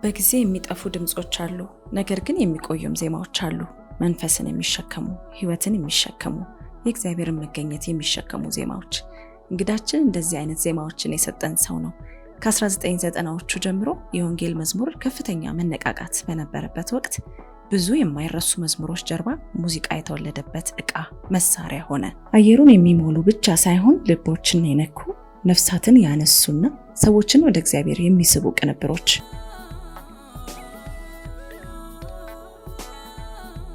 በጊዜ የሚጠፉ ድምጾች አሉ፣ ነገር ግን የሚቆዩም ዜማዎች አሉ። መንፈስን የሚሸከሙ፣ ህይወትን የሚሸከሙ፣ የእግዚአብሔርን መገኘት የሚሸከሙ ዜማዎች። እንግዳችን እንደዚህ አይነት ዜማዎችን የሰጠን ሰው ነው። ከ1990ዎቹ ጀምሮ የወንጌል መዝሙር ከፍተኛ መነቃቃት በነበረበት ወቅት ብዙ የማይረሱ መዝሙሮች ጀርባ ሙዚቃ የተወለደበት ዕቃ መሳሪያ ሆነ። አየሩን የሚሞሉ ብቻ ሳይሆን ልቦችን የነኩ፣ ነፍሳትን ያነሱና ሰዎችን ወደ እግዚአብሔር የሚስቡ ቅንብሮች።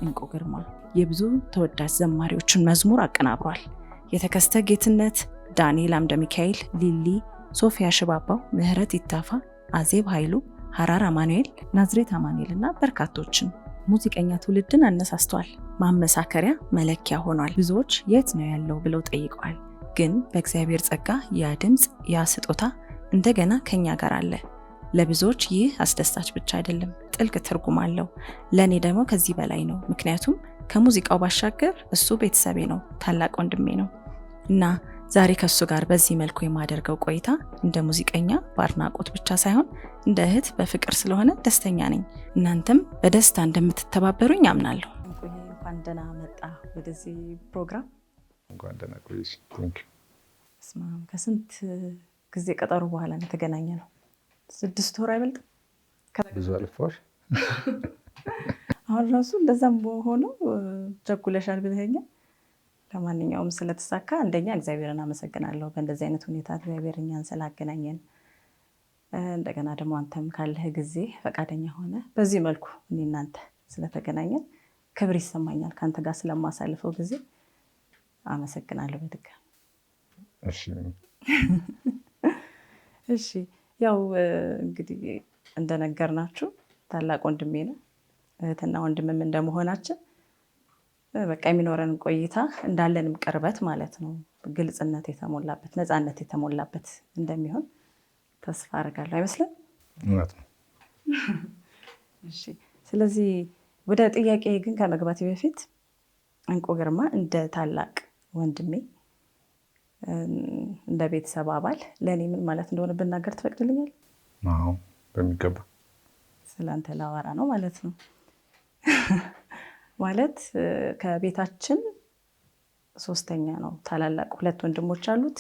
እንቁ ግርማ የብዙ ተወዳጅ ዘማሪዎችን መዝሙር አቀናብሯል። የተከስተ ጌትነት፣ ዳንኤል አምደ ሚካኤል፣ ሊሊ፣ ሶፊያ ሽባባው፣ ምህረት ይታፋ፣ አዜብ ኃይሉ፣ ሐራር አማኑኤል፣ ናዝሬት አማኑኤል እና በርካቶችን። ሙዚቀኛ ትውልድን አነሳስቷል። ማመሳከሪያ መለኪያ ሆኗል። ብዙዎች የት ነው ያለው ብለው ጠይቀዋል። ግን በእግዚአብሔር ጸጋ ያ ድምፅ፣ ያ ስጦታ እንደገና ከኛ ጋር አለ። ለብዙዎች ይህ አስደሳች ብቻ አይደለም፣ ጥልቅ ትርጉም አለው። ለእኔ ደግሞ ከዚህ በላይ ነው። ምክንያቱም ከሙዚቃው ባሻገር እሱ ቤተሰቤ ነው፣ ታላቅ ወንድሜ ነው እና ዛሬ ከሱ ጋር በዚህ መልኩ የማደርገው ቆይታ እንደ ሙዚቀኛ በአድናቆት ብቻ ሳይሆን እንደ እህት በፍቅር ስለሆነ ደስተኛ ነኝ። እናንተም በደስታ እንደምትተባበሩኝ አምናለሁ። እንኳን ደህና መጣ ወደዚህ ፕሮግራም። እንኳን ደህና ቆይሽ። ቴንክ ዩ። ከስንት ጊዜ ቀጠሮ በኋላ ነው የተገናኘ ነው? 6 ወር አይበልጥም? ብዙ አልፏል። አሁን ራሱ እንደዛም ሆኖ ቸኩለሻል ብለኸኛል። ለማንኛውም ስለተሳካ አንደኛ እግዚአብሔርን አመሰግናለሁ በእንደዚህ አይነት ሁኔታ እግዚአብሔር እኛን ስላገናኘን። እንደገና ደግሞ አንተም ካለህ ጊዜ ፈቃደኛ ሆነ በዚህ መልኩ እኔ እናንተ ስለተገናኘን ክብር ይሰማኛል። ከአንተ ጋር ስለማሳልፈው ጊዜ አመሰግናለሁ በድጋሚ። እሺ ያው እንግዲህ እንደነገርናችሁ ታላቅ ወንድሜ ነው። እህትና ወንድምም እንደመሆናችን በቃ የሚኖረን ቆይታ እንዳለንም ቅርበት ማለት ነው ግልጽነት የተሞላበት ነፃነት የተሞላበት እንደሚሆን ተስፋ አደርጋለሁ። አይመስልም? እውነት ነው። እሺ ስለዚህ ወደ ጥያቄ ግን ከመግባቴ በፊት እንቁ ግርማ እንደ ታላቅ ወንድሜ እንደ ቤተሰብ አባል ለእኔ ምን ማለት እንደሆነ ብናገር ትፈቅድልኛል? አዎ በሚገባ። ስለአንተ ላወራ ነው ማለት ነው። ማለት ከቤታችን 3ኛ ነው። ታላላቅ 2 ወንድሞች አሉት፣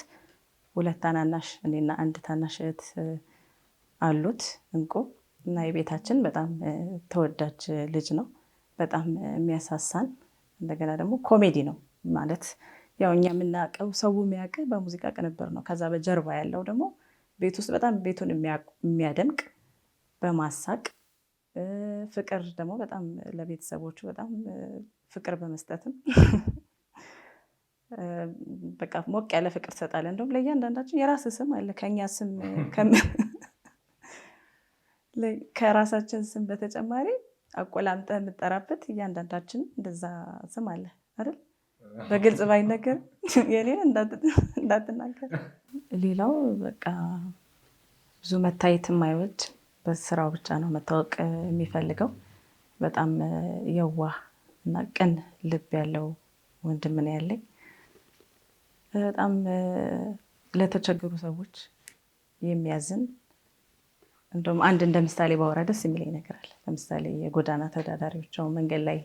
2 ታናናሽ እኔና 1 ታናሽ እህት አሉት እንቁ። እና የቤታችን በጣም ተወዳጅ ልጅ ነው። በጣም የሚያሳሳን እንደገና ደግሞ ኮሜዲ ነው ማለት ያው እኛ የምናውቀው ሰው የሚያውቀው በሙዚቃ ቅንብር ነው። ከዛ በጀርባ ያለው ደግሞ ቤት ውስጥ በጣም ቤቱን የሚያደምቅ በማሳቅ ፍቅር ደግሞ በጣም ለቤተሰቦቹ በጣም ፍቅር በመስጠትም በቃ ሞቅ ያለ ፍቅር ትሰጣለህ። እንደውም ለእያንዳንዳችን የራስ ስም አለ። ከኛ ስም ከራሳችን ስም በተጨማሪ አቆላምጠህ የምጠራበት እያንዳንዳችን እንደዛ ስም አለ አይደል? በግልጽ ባይነገር የኔን እንዳትናገር። ሌላው በቃ ብዙ መታየት የማይወድ በስራው ብቻ ነው መታወቅ የሚፈልገው። በጣም የዋህ እና ቅን ልብ ያለው ወንድም ነው ያለኝ። በጣም ለተቸገሩ ሰዎች የሚያዝን እንደውም አንድ እንደ ምሳሌ ባወራ ደስ የሚለኝ ነገር አለ። ለምሳሌ የጎዳና ተዳዳሪዎች መንገድ ላይ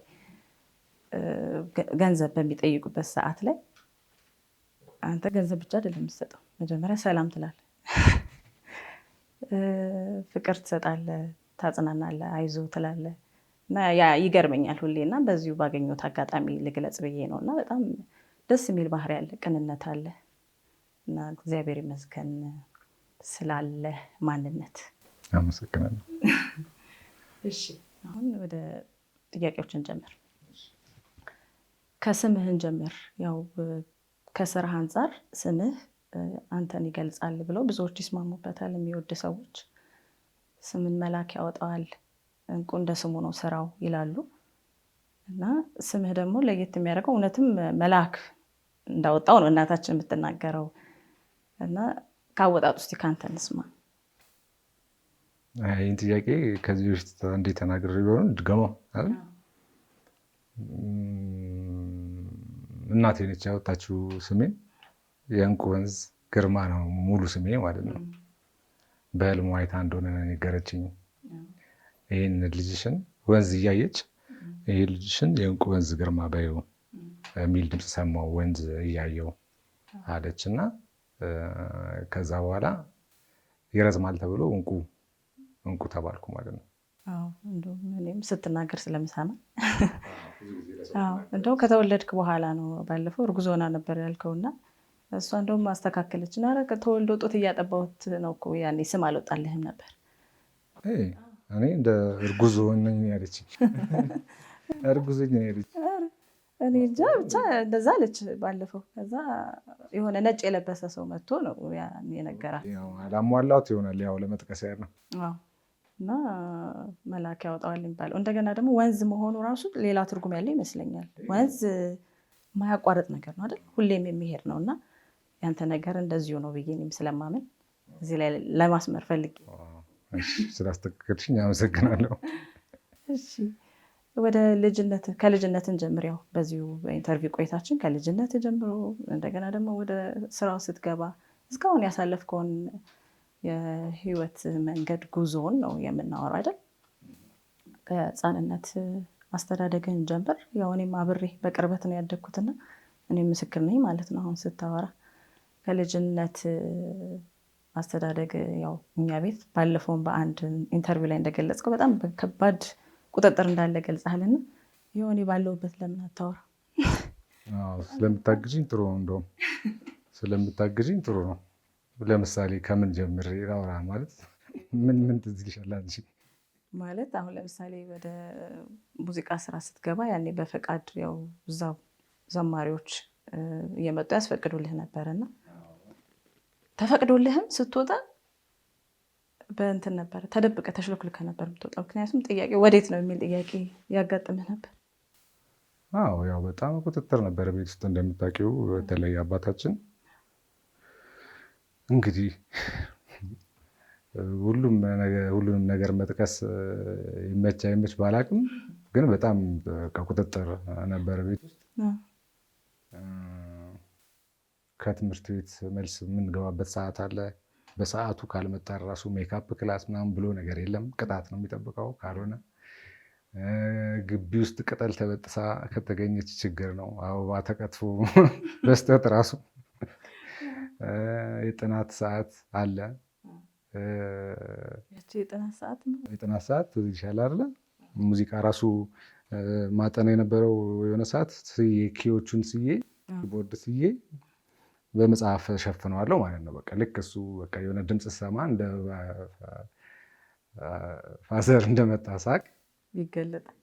ገንዘብ በሚጠይቁበት ሰዓት ላይ አንተ ገንዘብ ብቻ አይደለም የምትሰጠው፣ መጀመሪያ ሰላም ትላለህ፣ ፍቅር ትሰጣለህ፣ ታጽናናለህ፣ አይዞህ ትላለህ። እና ያ ይገርመኛል ሁሌ እና በዚሁ ባገኘሁት አጋጣሚ ልግለጽ ብዬ ነው። እና በጣም ደስ የሚል ባህሪ አለ፣ ቅንነት አለ እና እግዚአብሔር ይመስገን ስላለ ማንነት አመሰግናለሁ። እሺ አሁን ወደ ጥያቄዎችን ጀምር። ከስምህን ጀምር። ያው ከስራህ አንጻር ስምህ አንተን ይገልጻል ብለው ብዙዎች ይስማሙበታል። የሚወድ ሰዎች ስምን መልአክ ያወጣዋል፣ እንቁ እንደ ስሙ ነው ስራው ይላሉ። እና ስምህ ደግሞ ለየት የሚያደርገው እውነትም መልአክ እንዳወጣው ነው እናታችን የምትናገረው። እና ካወጣጡ እስቲ ካንተ እንስማ። ይህን ጥያቄ ከዚህ በፊት እንዴት ተናግሬ ቢሆን ድገመው አይደል? እናቴ ነች ያወጣችው ስሜን። የእንቁ ወንዝ ግርማ ነው ሙሉ ስሜ ማለት ነው። በህልሟ አይታ እንደሆነ ነገረችኝ። ይህን ልጅሽን ወንዝ እያየች ይህ ልጅሽን የእንቁ ወንዝ ግርማ በይው የሚል ድምፅ ሰማው ወንዝ እያየው አለች እና ከዛ በኋላ ይረዝማል ተብሎ እንቁ ተባልኩ ማለት ነው። እንደውም እኔም ስትናገር ስለምሰማ እንደውም ከተወለድክ በኋላ ነው። ባለፈው እርጉዝ ሆና ነበር ያልከውና እሷ እንደውም ማስተካከለች እና ተወልዶ ጡት እያጠባሁት ነው እኮ ያኔ ስም አልወጣልህም ነበር። እኔ እንደ እርጉዝ ነኝ ያለችኝ እርጉዝ ነኝ ያለች እኔ እንጃ ብቻ እንደዛ አለች ባለፈው። ከዛ የሆነ ነጭ የለበሰ ሰው መጥቶ ነው የነገራት። አላሟላሁት ይሆናል ያው ለመጥቀስ ያህል ነው። እና መልአክ ያወጣዋል የሚባለው እንደገና ደግሞ ወንዝ መሆኑ ራሱ ሌላ ትርጉም ያለው ይመስለኛል። ወንዝ የማያቋርጥ ነገር ነው አይደል? ሁሌም የሚሄድ ነው እና ያንተ ነገር እንደዚሁ ነው ብዬ እኔም ስለማመን እዚህ ላይ ለማስመር ፈልጌ። ስላስተካከልሽኝ አመሰግናለሁ። እሺ ወደ ከልጅነትን ጀምር። ያው በዚሁ በኢንተርቪው ቆይታችን ከልጅነት ጀምሮ እንደገና ደግሞ ወደ ስራው ስትገባ እስካሁን ያሳለፍከውን የህይወት መንገድ ጉዞውን ነው የምናወራው አይደል? ከህፃንነት አስተዳደግህን ጀምር። ያው እኔም አብሬ በቅርበት ነው ያደግኩትና እኔም ምስክር ነኝ ማለት ነው። አሁን ስታወራ ከልጅነት አስተዳደግ ያው እኛ ቤት ባለፈውን በአንድ ኢንተርቪው ላይ እንደገለጽከው በጣም ከባድ ቁጥጥር እንዳለ ገልጸሃልና የሆነ ባለውበት ለምን አታወራ? ስለምታግዥኝ ጥሩ ነው። እንደውም ስለምታግዥኝ ጥሩ ነው። ለምሳሌ ከምን ጀምሬ ላውራ? ማለት ምን ትዝ ይልሻል አንቺ? ማለት አሁን ለምሳሌ ወደ ሙዚቃ ስራ ስትገባ ያኔ በፈቃድ ያው እዛው ዘማሪዎች እየመጡ ያስፈቅዱልህ ነበርና ተፈቅዶልህም ስትወጣ በእንትን ነበር ተደብቀ ተሽሎክልከ ነበር የምትወጣው። ምክንያቱም ጥያቄ ወዴት ነው የሚል ጥያቄ ያጋጥምህ ነበር። ያው በጣም ቁጥጥር ነበረ ቤት ውስጥ እንደምታውቂው። በተለይ አባታችን እንግዲህ ሁሉንም ነገር መጥቀስ ይመች አይመች ባላቅም ግን በጣም ከቁጥጥር ነበረ ቤት ውስጥ። ከትምህርት ቤት መልስ የምንገባበት ሰዓት አለ። በሰዓቱ ካልመጣ ራሱ ሜካፕ ክላስ ምናምን ብሎ ነገር የለም። ቅጣት ነው የሚጠብቀው። ካልሆነ ግቢ ውስጥ ቅጠል ተበጥሳ ከተገኘች ችግር ነው። አበባ ተቀጥፎ በስተት ራሱ የጥናት ሰዓት አለ። የጥናት ሰዓት ይሻላል አይደለ? ሙዚቃ ራሱ ማጠና የነበረው የሆነ ሰዓት ኪዎቹን ስዬ ቦርድ ስዬ በመጽሐፍ ሸፍነዋለሁ ማለት ነው። በቃ ልክ እሱ በቃ የሆነ ድምፅ ሰማ እንደ ፋዘር እንደመጣ ሳቅ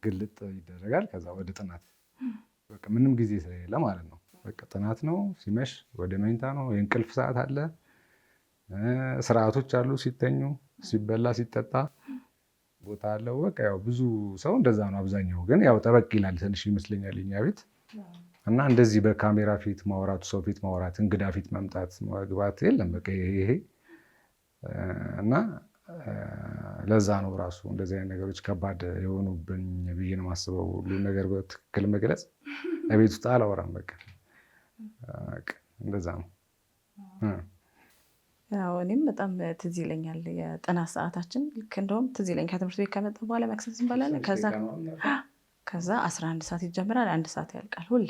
ግልጥ ይደረጋል። ከዛ ወደ ጥናት በቃ ምንም ጊዜ ስለሌለ ማለት ነው። በቃ ጥናት ነው። ሲመሽ ወደ መኝታ ነው። የእንቅልፍ ሰዓት አለ። ስርዓቶች አሉ። ሲተኙ፣ ሲበላ፣ ሲጠጣ ቦታ አለው። በቃ ያው ብዙ ሰው እንደዛ ነው። አብዛኛው ግን ያው ጠበቅ ይላል ትንሽ ይመስለኛል የኛ ቤት እና እንደዚህ በካሜራ ፊት ማውራቱ፣ ሰው ፊት ማውራት፣ እንግዳ ፊት መምጣት መግባት የለም። በቃ ይሄ እና ለዛ ነው ራሱ እንደዚህ አይነት ነገሮች ከባድ የሆኑብኝ ብዬ ነው የማስበው። ሁሉ ነገር በትክክል መግለጽ ቤት ውስጥ አላወራም። በቃ እንደዛ ነው። ያው እኔም በጣም ትዝ ይለኛል የጥናት ሰዓታችን። ልክ እንደውም ትዝ ይለኛል ከትምህርት ቤት ከመጣ በኋላ መክሰስ እንበላለን። ከዛ 11 ሰዓት ይጀምራል፣ 1 ሰዓት ያልቃል ሁሌ።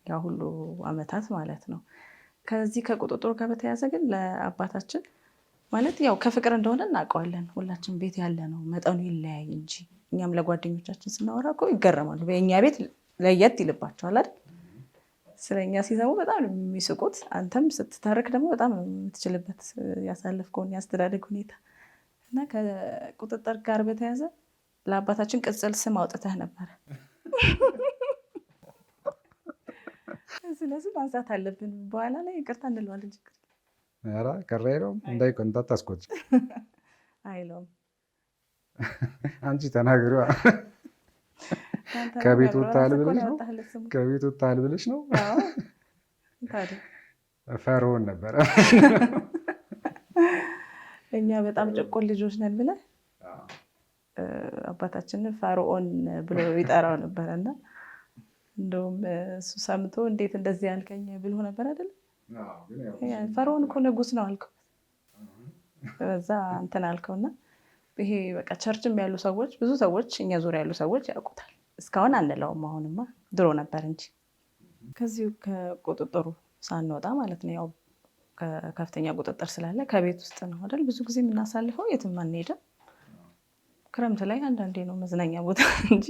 ያ ሁሉ አመታት ማለት ነው። ከዚህ ከቁጥጥሩ ጋር በተያያዘ ግን ለአባታችን ማለት ያው ከፍቅር እንደሆነ እናውቀዋለን። ሁላችን ቤት ያለ ነው። መጠኑ ይለያይ እንጂ እኛም ለጓደኞቻችን ስናወራ እኮ ይገረማሉ። በእኛ ቤት ለየት ይልባቸዋል አይደል? ስለኛ ሲሰሙ በጣም ነው የሚስቁት። አንተም ስትተርክ ደግሞ በጣም ነው የምትችልበት ያሳለፍከውን ያስተዳደግ ሁኔታ እና ከቁጥጥር ጋር በተያያዘ ለአባታችን ቅጽል ስም አውጥተህ ነበረ። ስለዚህ ማንሳት አለብን። በኋላ ላይ ይቅርታ እንለዋለን። ችግር ኧረ ቀረ አይለውም። እንዳታስቆጭ አይለውም። አንቺ ተናግሪዋ። ከቤት ወጣል ብለሽ ነው? ፈርዖን ነበረ። እኛ በጣም ጭቆን ልጆች ነን ብለህ አባታችንን ፈርዖን ብሎ ይጠራው ነበረ እና እንደውም እሱ ሰምቶ እንዴት እንደዚህ ያልከኝ ብሎ ነበር አይደለም? ፈርዖን እኮ ንጉስ ነው አልከው። በዛ እንትን አልከውና ይሄ በቃ ቸርችም ያሉ ሰዎች ብዙ ሰዎች እኛ ዙሪያ ያሉ ሰዎች ያውቁታል። እስካሁን አንለውም። አሁንማ ድሮ ነበር እንጂ ከዚሁ ከቁጥጥሩ ሳንወጣ ማለት ነው። ያው ከከፍተኛ ቁጥጥር ስላለ ከቤት ውስጥ ነው አይደል ብዙ ጊዜ የምናሳልፈው። የትም አንሄድም። ክረምት ላይ አንዳንዴ ነው መዝናኛ ቦታ እንጂ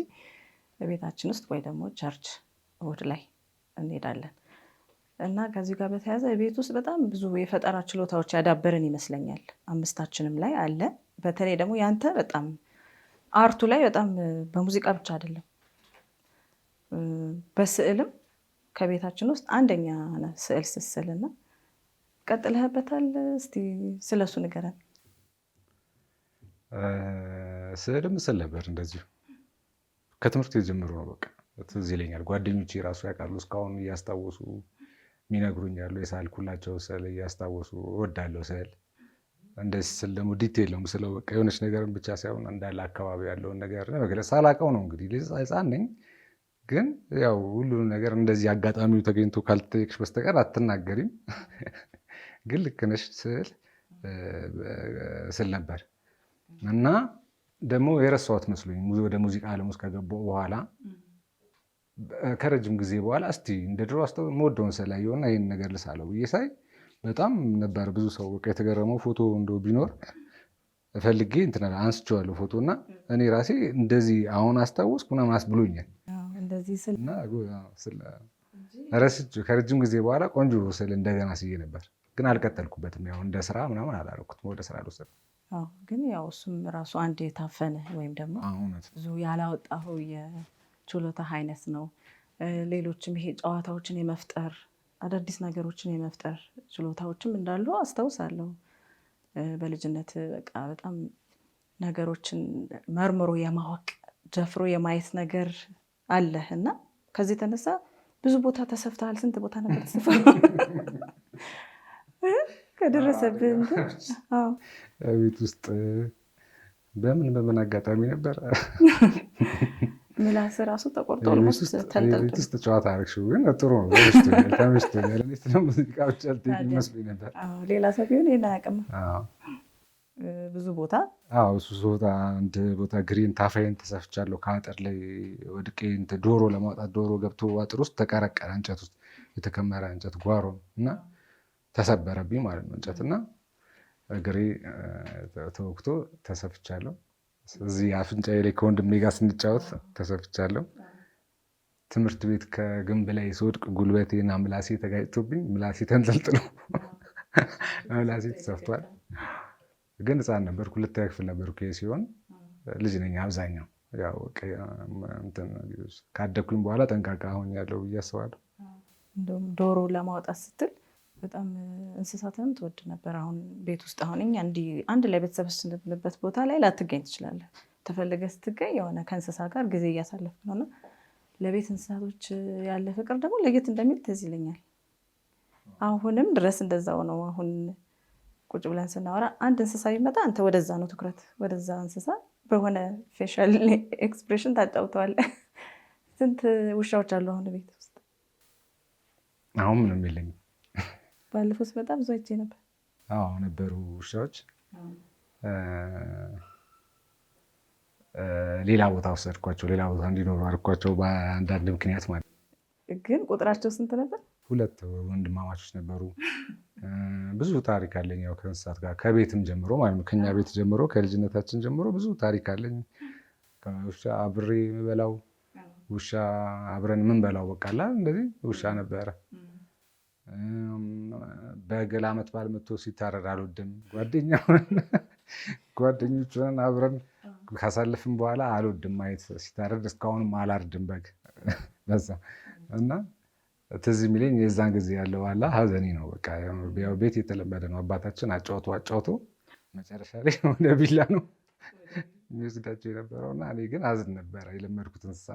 በቤታችን ውስጥ ወይ ደግሞ ቸርች እሑድ ላይ እንሄዳለን። እና ከዚህ ጋር በተያያዘ ቤት ውስጥ በጣም ብዙ የፈጠራ ችሎታዎች ያዳበርን ይመስለኛል። አምስታችንም ላይ አለ። በተለይ ደግሞ ያንተ በጣም አርቱ ላይ በጣም በሙዚቃ ብቻ አይደለም በስዕልም ከቤታችን ውስጥ አንደኛ ነህ። ስዕል ስስልና ቀጥለህበታል። እስቲ ስለሱ ንገረን። ስዕልም ስል ነበር እንደዚሁ ከትምህርት ጀምሮ ነው። በቃ ትዝ ይለኛል። ጓደኞቼ ራሱ ያውቃሉ እስካሁን እያስታወሱ የሚነግሩኝ ያሉ የሳልኩላቸው ስዕል እያስታወሱ እወዳለሁ ስዕል። እንደዚህ ስል ደግሞ ዲቴል ነው ስለው በቃ የሆነች ነገርን ብቻ ሳይሆን እንዳለ አካባቢ ያለውን ነገር መግለጽ ሳላውቀው ነው። እንግዲህ ሕፃን ነኝ፣ ግን ያው ሁሉንም ነገር እንደዚህ አጋጣሚው ተገኝቶ ካልተጠየቅሽ በስተቀር አትናገሪም። ግን ልክ ነሽ ስል ነበር እና ደግሞ የረሳሁት መስሎኝ ወደ ሙዚቃ ዓለም ውስጥ ከገባሁ በኋላ ከረጅም ጊዜ በኋላ እስቲ እንደ ድሮ የምወደውን ስዕል አየሁና ይህን ነገር ልሳለው ብዬ ሳይ በጣም ነበር ብዙ ሰው በቃ የተገረመው። ፎቶ እንደው ቢኖር ፈልጌ እንትን አንስቼዋለሁ ፎቶ እና እኔ ራሴ እንደዚህ አሁን አስታወስኩ ምናምን አስብሎኛል። ከረጅም ጊዜ በኋላ ቆንጆ ስዕል እንደገና ስዬ ነበር፣ ግን አልቀጠልኩበትም። ያው እንደ ስራ ምናምን አላደረኩትም፣ ወደ ስራ አልወሰድኩም። ግን ያው እሱም ራሱ አንድ የታፈነ ወይም ደግሞ ብዙ ያላወጣኸው የችሎታ አይነት ነው። ሌሎችም ይሄ ጨዋታዎችን የመፍጠር አዳዲስ ነገሮችን የመፍጠር ችሎታዎችም እንዳሉ አስታውሳለሁ። በልጅነት በቃ በጣም ነገሮችን መርምሮ የማወቅ ደፍሮ የማየት ነገር አለህ እና ከዚህ የተነሳ ብዙ ቦታ ተሰፍተሃል። ስንት ቦታ ነበር ተሰፍተሃል? ከደረሰብን ቤት ውስጥ በምን አጋጣሚ ነበር ምላስ ራሱ ተቆርጦ ቤት ውስጥ ጨዋታ አደረግሽው፣ ግን ጥሩ ነው። ተመችቶኛል። ስለ ሙዚቃ ብቻ ይመስሉኝ ነበር። ሌላ ሰው ቢሆን ይሄን አያውቅም። ብዙ ቦታ እሱ ቦታ አንድ ቦታ ግሪን ታፋይን ተሰፍቻለሁ። ከአጥር ላይ ወድቄ ዶሮ ለማውጣት ዶሮ ገብቶ አጥር ውስጥ ተቀረቀረ። እንጨት ውስጥ የተከመረ እንጨት ጓሮ እና ተሰበረብኝ ማለት ነው እንጨት እና እግሬ ተወግቶ ተሰፍቻለሁ። እዚህ አፍንጫዬ ላይ ከወንድሜ ጋር ስንጫወት ተሰፍቻለሁ። ትምህርት ቤት ከግንብ ላይ ስወድቅ ጉልበቴና ምላሴ ተጋጭቶብኝ ምላሴ ተንጠልጥሎ ምላሴ ተሰፍቷል። ግን ሕፃን ነበርኩ፣ ሁለተኛ ክፍል ነበርኩ። ሲሆን ልጅ ነኝ አብዛኛው። ያው ካደግኩኝ በኋላ ጠንቃቃ ሆኛለሁ ብዬ አስባለሁ። እንደውም ዶሮ ለማውጣት ስትል በጣም እንስሳትንም ትወድ ነበር። አሁን ቤት ውስጥ አሁን እኛ አንድ ላይ በተሰበሰብንበት ቦታ ላይ ላትገኝ ትችላለህ። ተፈልገህ ስትገኝ የሆነ ከእንስሳ ጋር ጊዜ እያሳለፍክ ነው እና ለቤት እንስሳቶች ያለ ፍቅር ደግሞ ለየት እንደሚል ትዝ ይለኛል። አሁንም ድረስ እንደዛው ነው። አሁን ቁጭ ብለን ስናወራ አንድ እንስሳ ቢመጣ አንተ ወደዛ ነው ትኩረት፣ ወደዛ እንስሳ በሆነ ፌሻል ኤክስፕሬሽን ታጫውተዋለህ። ስንት ውሻዎች አሉ አሁን ቤት ውስጥ? አሁን ምንም የለኝም። ባለፈው ስመጣ ብዙ አይቼ ነበር። ነበሩ ውሻዎች። ሌላ ቦታ ወሰድኳቸው፣ ሌላ ቦታ እንዲኖሩ አድርኳቸው በአንዳንድ ምክንያት ማለት ነው። ግን ቁጥራቸው ስንት ነበር? 2 ወንድማማቾች ነበሩ። ብዙ ታሪክ አለኝ ያው ከእንስሳት ጋር ከቤትም ጀምሮ ማለት ነው። ከኛ ቤት ጀምሮ ከልጅነታችን ጀምሮ ብዙ ታሪክ አለኝ። ውሻ አብሬ የምበላው ውሻ አብረን የምንበላው በቃላ እንደዚህ ውሻ ነበረ። በገላ ዓመት በዓል መጥቶ ሲታረድ አልወድም። ጓደኞች ሆነን አብረን ካሳለፍን በኋላ አልወድም ማየት ሲታረድ። እስካሁንም አላርድም በግ በዛ እና ትዝ የሚለኝ የዛን ጊዜ ያለው አላ ሀዘኔ ነው። በቃ ያው ቤት የተለመደ ነው። አባታችን አጫውቶ መጨረሻ ላይ ወደ ቢላ ነው የሚወስዳቸው የነበረውና እኔ ግን አዝን ነበረ። የለመድኩት እንስሳ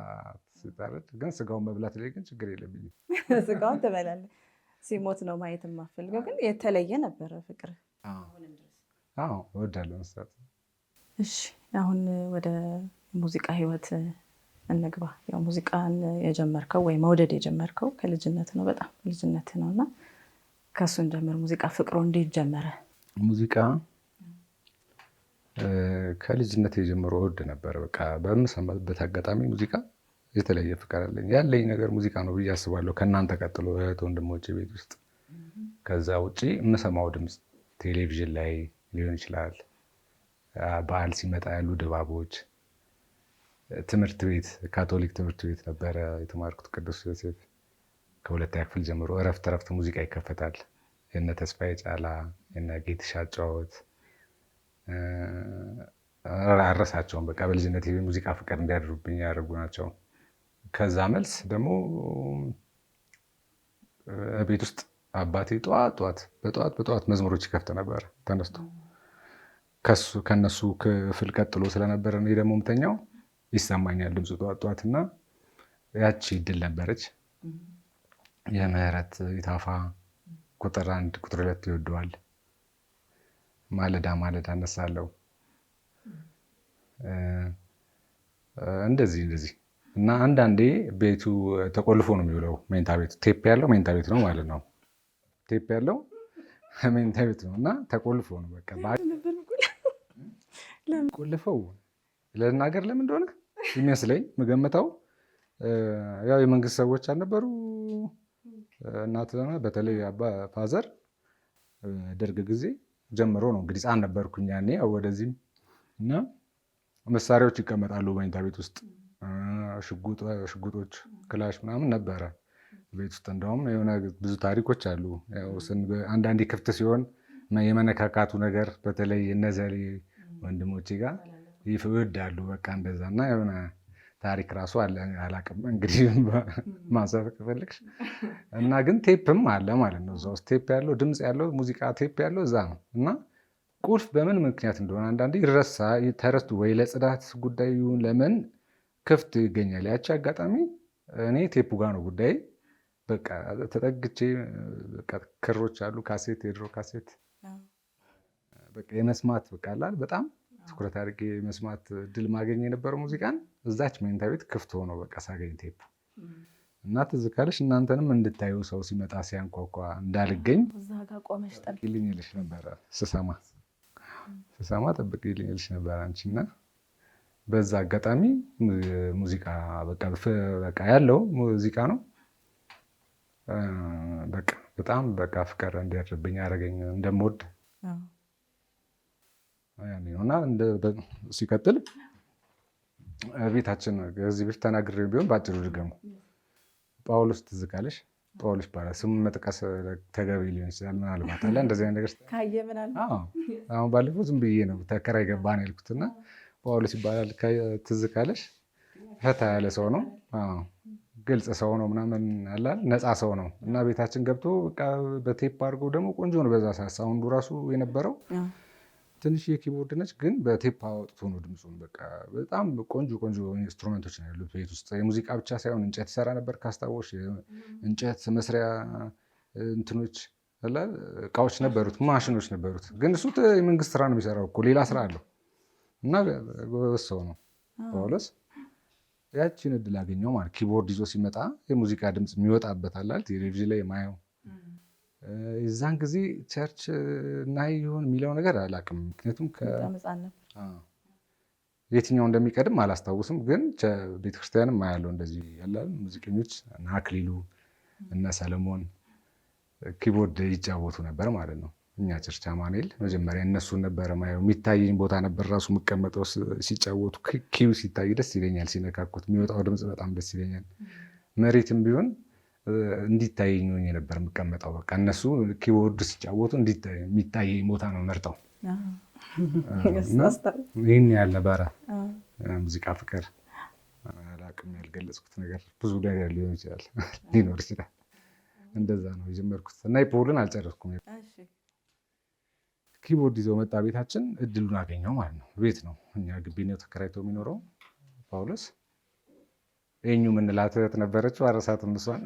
ሲታረድ ግን ስጋውን መብላት ላይ ግን ችግር የለብኝም። ስጋውን ትበላለህ። ሲሞት ነው ማየት የማፈልገው። ግን የተለየ ነበረ ፍቅር። እወዳለሁ እንስሳት። እሺ አሁን ወደ ሙዚቃ ህይወት እንግባ። ያው ሙዚቃን የጀመርከው ወይ መውደድ የጀመርከው ከልጅነት ነው፣ በጣም ልጅነት ነው እና ከእሱን ጀምር። ሙዚቃ ፍቅሮ እንዴት ጀመረ? ሙዚቃ ከልጅነት የጀምሮ እወድ ነበር። በቃ በምሰማበት አጋጣሚ ሙዚቃ የተለየ ፍቅር አለኝ። ያለኝ ነገር ሙዚቃ ነው ብዬ አስባለሁ፣ ከእናንተ ቀጥሎ እህት ወንድሞቼ ቤት ውስጥ። ከዛ ውጭ የምሰማው ድምፅ ቴሌቪዥን ላይ ሊሆን ይችላል፣ በዓል ሲመጣ ያሉ ድባቦች። ትምህርት ቤት ካቶሊክ ትምህርት ቤት ነበረ የተማርኩት፣ ቅዱስ ዮሴፍ። ከሁለተኛ ክፍል ጀምሮ እረፍት ሙዚቃ ይከፈታል። የነ ተስፋዬ ጫላ፣ የነ ጌትሽ አጫወት አረሳቸውም። በቃ በልጅነት የሙዚቃ ፍቅር እንዲያድሩብኝ ያደርጉ ናቸው። ከዛ መልስ ደግሞ ቤት ውስጥ አባቴ በጠዋት መዝሙሮች ይከፍት ነበር ተነስቶ። ከነሱ ክፍል ቀጥሎ ስለነበረ እኔ ደግሞ የምተኛው ይሰማኛል ድምፁ ጠዋት እና ያቺ ድል ነበረች። የምህረት ይታፋ ቁጥር 1 ቁጥር 2 ይወደዋል። ማለዳ እነሳለሁ። እንደዚህ እና አንዳንዴ ቤቱ ተቆልፎ ነው የሚውለው። መኝታ ቤቱ ቴፕ ያለው መኝታ ቤት ነው ማለት ነው። ቴፕ ያለው መኝታ ቤት ነው እና ተቆልፎ ነው በቃ ቆልፈው ለናገር ለምን እንደሆነ የሚመስለኝ የምገምተው ያው የመንግስት ሰዎች አልነበሩ። እናት በተለይ ፋዘር ደርግ ጊዜ ጀምሮ ነው እንግዲህ ሕፃን ነበርኩኝ ያኔ ወደዚህም እና መሳሪያዎች ይቀመጣሉ መኝታ ቤት ውስጥ ሽጉጦች፣ ክላሽ ምናምን ነበረ ቤት ውስጥ። እንደውም የሆነ ብዙ ታሪኮች አሉ። አንዳንዴ ክፍት ሲሆን የመነካካቱ ነገር በተለይ እነዘሌ ወንድሞቼ ጋር ይወዳሉ በቃ እንደዛ እና የሆነ ታሪክ ራሱ አላውቅም እንግዲህ ማንሳት ከፈለግሽ እና ግን ቴፕም አለ ማለት ነው። እዛ ውስጥ ቴፕ ያለው ድምፅ ያለው ሙዚቃ ቴፕ ያለው እዛ ነው እና ቁልፍ በምን ምክንያት እንደሆነ አንዳንዴ ተረስቶ ወይ ለጽዳት ጉዳይ ይሁን ለምን ክፍት ይገኛል። ያቺ አጋጣሚ እኔ ቴፑ ጋር ነው ጉዳይ። በቃ ተጠግቼ ክሮች አሉ ካሴት፣ የድሮ ካሴት በቃ የመስማት በቃ አላል በጣም ትኩረት አድርጌ መስማት ድል ማገኝ የነበረው ሙዚቃን እዛች መኝታ ቤት ክፍት ሆኖ በቃ ሳገኝ ቴፕ እና ትዝ ካለሽ እናንተንም እንድታዩ ሰው ሲመጣ ሲያንኳኳ እንዳልገኝ ጠብቂልኝ ይልሽ ነበረ። ስሰማ ጠብቂልኝ ይልሽ ነበረ አንቺ እና በዛ አጋጣሚ ሙዚቃ በቃ ያለው ሙዚቃ ነው። በቃ በጣም በቃ ፍቅር እንዲያድርብኝ ያደረገኝ እንደምወድ ያኔ ነው እና ሲቀጥል ቤታችን ከዚህ በፊት ተናግሬ ቢሆን በአጭሩ ድገሙ። ጳውሎስ ትዝ ካለሽ ጳውሎስ ይባላል። ስሙን መጥቀስ ተገቢ ሊሆን ይችላል ምናልባት አለ እንደዚህ አይነት ነገር ካየ ምናልባት አሁን ባለፈው ዝም ብዬ ነው ተከራይ ገባ ነው ያልኩት እና ጳውሎስ ይባላል። ትዝ ካለሽ ፈታ ያለ ሰው ነው፣ ግልጽ ሰው ነው ምናምን አላል ነፃ ሰው ነው እና ቤታችን ገብቶ በቴፕ አድርገው ደግሞ ቆንጆ ነው። በዛ ሰዓት ሳውንዱ ራሱ የነበረው ትንሽ የኪቦርድ ነች፣ ግን በቴፕ አወጥቶ ነው ድምፁን። በቃ በጣም ቆንጆ ኢንስትሩመንቶች ነው ያሉት ቤት ውስጥ። የሙዚቃ ብቻ ሳይሆን እንጨት ይሰራ ነበር ካስታወሽ፣ እንጨት መስሪያ እንትኖች እቃዎች ነበሩት፣ ማሽኖች ነበሩት። ግን እሱ የመንግስት ስራ ነው የሚሰራው እኮ ሌላ ስራ አለው እና ጎበዝ ሰው ነው ጳውሎስ። ያቺን እድል አገኘው ማለት ኪቦርድ ይዞ ሲመጣ የሙዚቃ ድምፅ የሚወጣበት አላል ቴሌቪዥን ላይ የማየው። የዛን ጊዜ ቸርች ናይ ይሆን የሚለው ነገር አላውቅም፣ ምክንያቱም የትኛው እንደሚቀድም አላስታውስም። ግን ቤተክርስቲያንም አያለው እንደዚህ ያላል ሙዚቀኞች እነ አክሊሉ እነ ሰለሞን ኪቦርድ ይጫወቱ ነበር ማለት ነው። እኛ ቸርች አማኑኤል መጀመሪያ እነሱን ነበረ ማየው። የሚታየኝ ቦታ ነበር ራሱ የምቀመጠው። ሲጫወቱ ኪው ሲታይ ደስ ይለኛል፣ ሲነካኩት የሚወጣው ድምፅ በጣም ደስ ይለኛል። መሬትም ቢሆን እንዲታየኝ ሆኜ ነበር የምቀመጠው። በቃ እነሱ ኪቦርድ ሲጫወቱ የሚታየኝ ቦታ ነው መርጠው። ይህን ያህል ነበረ ሙዚቃ ፍቅር። አላቅም ያልገለጽኩት ነገር ብዙ ነገር ሊሆን ይችላል ሊኖር ይችላል። እንደዛ ነው የጀመርኩት እና የፖልን አልጨረስኩም። ኪቦርድ ይዘው መጣ ቤታችን። እድሉን አገኘው ማለት ነው። ቤት ነው እኛ ግቢ ነው ተከራይቶ የሚኖረው ጳውሎስ። ኤኙ ምንላት እህት ነበረችው፣ አረሳትም እሷን።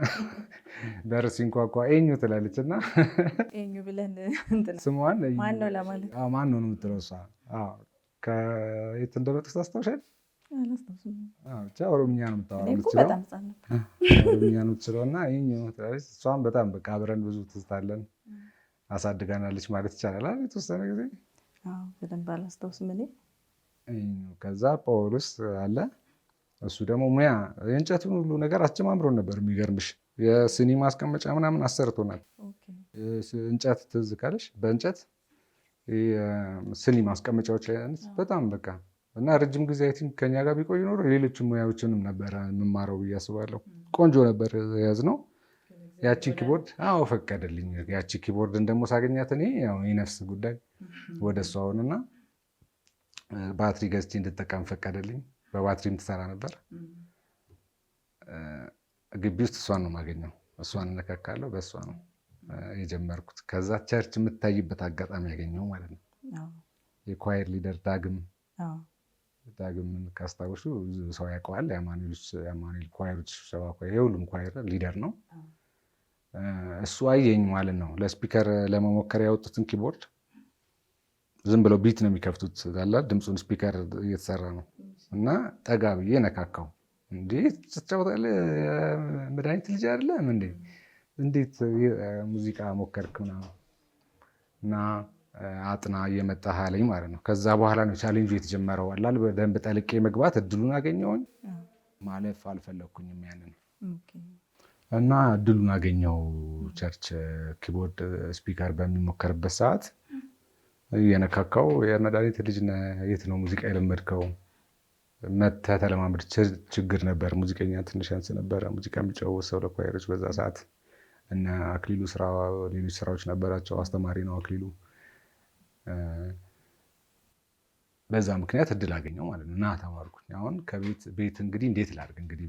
በር ሲንኳኳ ኤኙ ትላለች እና ኤኙ ብለን ስሟን ማነው ለማለት ማን ነው የምትለው እሷ። ከየት እንደመጣች ታስታውሻለሽ? ብቻ ኦሮምኛ ነው የምታወራው ኦሮምኛ ነው የምትችለው እና ኤኙ ትላለች። እሷን በጣም በቃ አብረን ብዙ ትዝታለን፣ አሳድጋናለች ማለት ይቻላል። የተወሰነ ጊዜ በደንብ አላስታውስም እኔ። ከዛ ጳውሎስ አለ። እሱ ደግሞ ሙያ የእንጨቱን ሁሉ ነገር አስጀማምሮን ነበር። የሚገርምሽ የስኒ ማስቀመጫ ምናምን አሰርቶናል። እንጨት ትዝ ካለሽ በእንጨት ስኒ ማስቀመጫዎች ላይ በጣም በቃ እና ረጅም ጊዜ አይ ቲንክ ከኛ ጋር ቢቆይ ኖሮ ሌሎችም ሙያዎችንም ነበረ የምማረው ብዬ አስባለሁ። ቆንጆ ነበር የያዝነው። ያቺ ኪቦርድ ፈቀደልኝ። ያቺ ኪቦርድን ደግሞ ሳገኛት እኔ ያው የነፍስ ጉዳይ ወደ እሷ ሆንና ባትሪ ገዝቼ እንድጠቀም ፈቀደልኝ። በባትሪም ትሰራ ነበር። ግቢ ውስጥ እሷን ነው የማገኘው። እሷን እነካካለሁ። በእሷ ነው የጀመርኩት። ከዛ ቸርች የምታይበት አጋጣሚ ያገኘው ማለት ነው። የኳየር ሊደር ዳግምን ካስታወሱ ሰው ያውቀዋል። የአማኑኤል ኳየሮች ስብሰባ የሁሉም ኳየር ሊደር ነው። እሱ አየኝ ማለት ነው። ለስፒከር ለመሞከር ያወጡትን ኪቦርድ ዝም ብለው ቢት ነው የሚከፍቱት። ድምፁን ስፒከር እየተሰራ ነው እና ጠጋ ብዬ ነካካው። እንዴት ትጫወታለህ? መድኃኒት ልጅ አይደለም እንዴ? እንዴት ሙዚቃ ሞከርክ ምናምን እና አጥና እየመጣህ አለኝ ማለት ነው። ከዛ በኋላ ነው ቻሌንጁ የተጀመረው። አላል በደንብ ጠልቄ መግባት እድሉን አገኘሁኝ። ማለፍ አልፈለግኩኝም ያንን እና እድሉን አገኘው። ቸርች ኪቦርድ ስፒከር በሚሞከርበት ሰዓት እየነካካው የመድኃኒት ልጅ የት ነው ሙዚቃ የለመድከው? መተህ ተለማመድ። ችግር ነበር። ሙዚቀኛ ትንሽ ያንስ ነበረ። ሙዚቃ የሚጫወት ሰው ለኳየሮች በዛ ሰዓት እነ አክሊሉ ሌሎች ስራዎች ነበራቸው። አስተማሪ ነው አክሊሉ። በዛ ምክንያት እድል አገኘው ማለት ነው እና ተማርኩኝ። አሁን ከቤት እንግዲህ እንዴት ላድርግ? እንግዲህ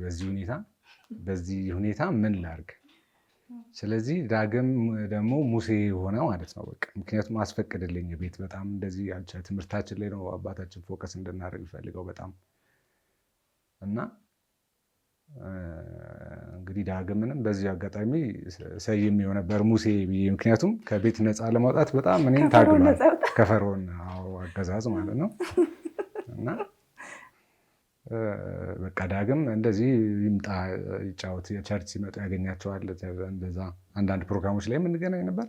በዚህ ሁኔታ ምን ላድርግ? ስለዚህ ዳግም ደግሞ ሙሴ ሆነ ማለት ነው በቃ። ምክንያቱም አስፈቅድልኝ ቤት በጣም እንደዚህ ትምህርታችን ላይ ነው አባታችን ፎከስ እንድናደርግ ይፈልገው በጣም እና እንግዲህ ዳግምንም በዚህ አጋጣሚ ሰይሜው ነበር ሙሴ ብዬ። ምክንያቱም ከቤት ነፃ ለማውጣት በጣም እኔን ታግሏል። ከፈርዖን አገዛዝ ማለት ነው እና በቃ ዳግም እንደዚህ ይምጣ ይጫወት፣ የቸርች ሲመጡ ያገኛቸዋል። እንደዛ አንዳንድ ፕሮግራሞች ላይ የምንገናኝ ነበር፣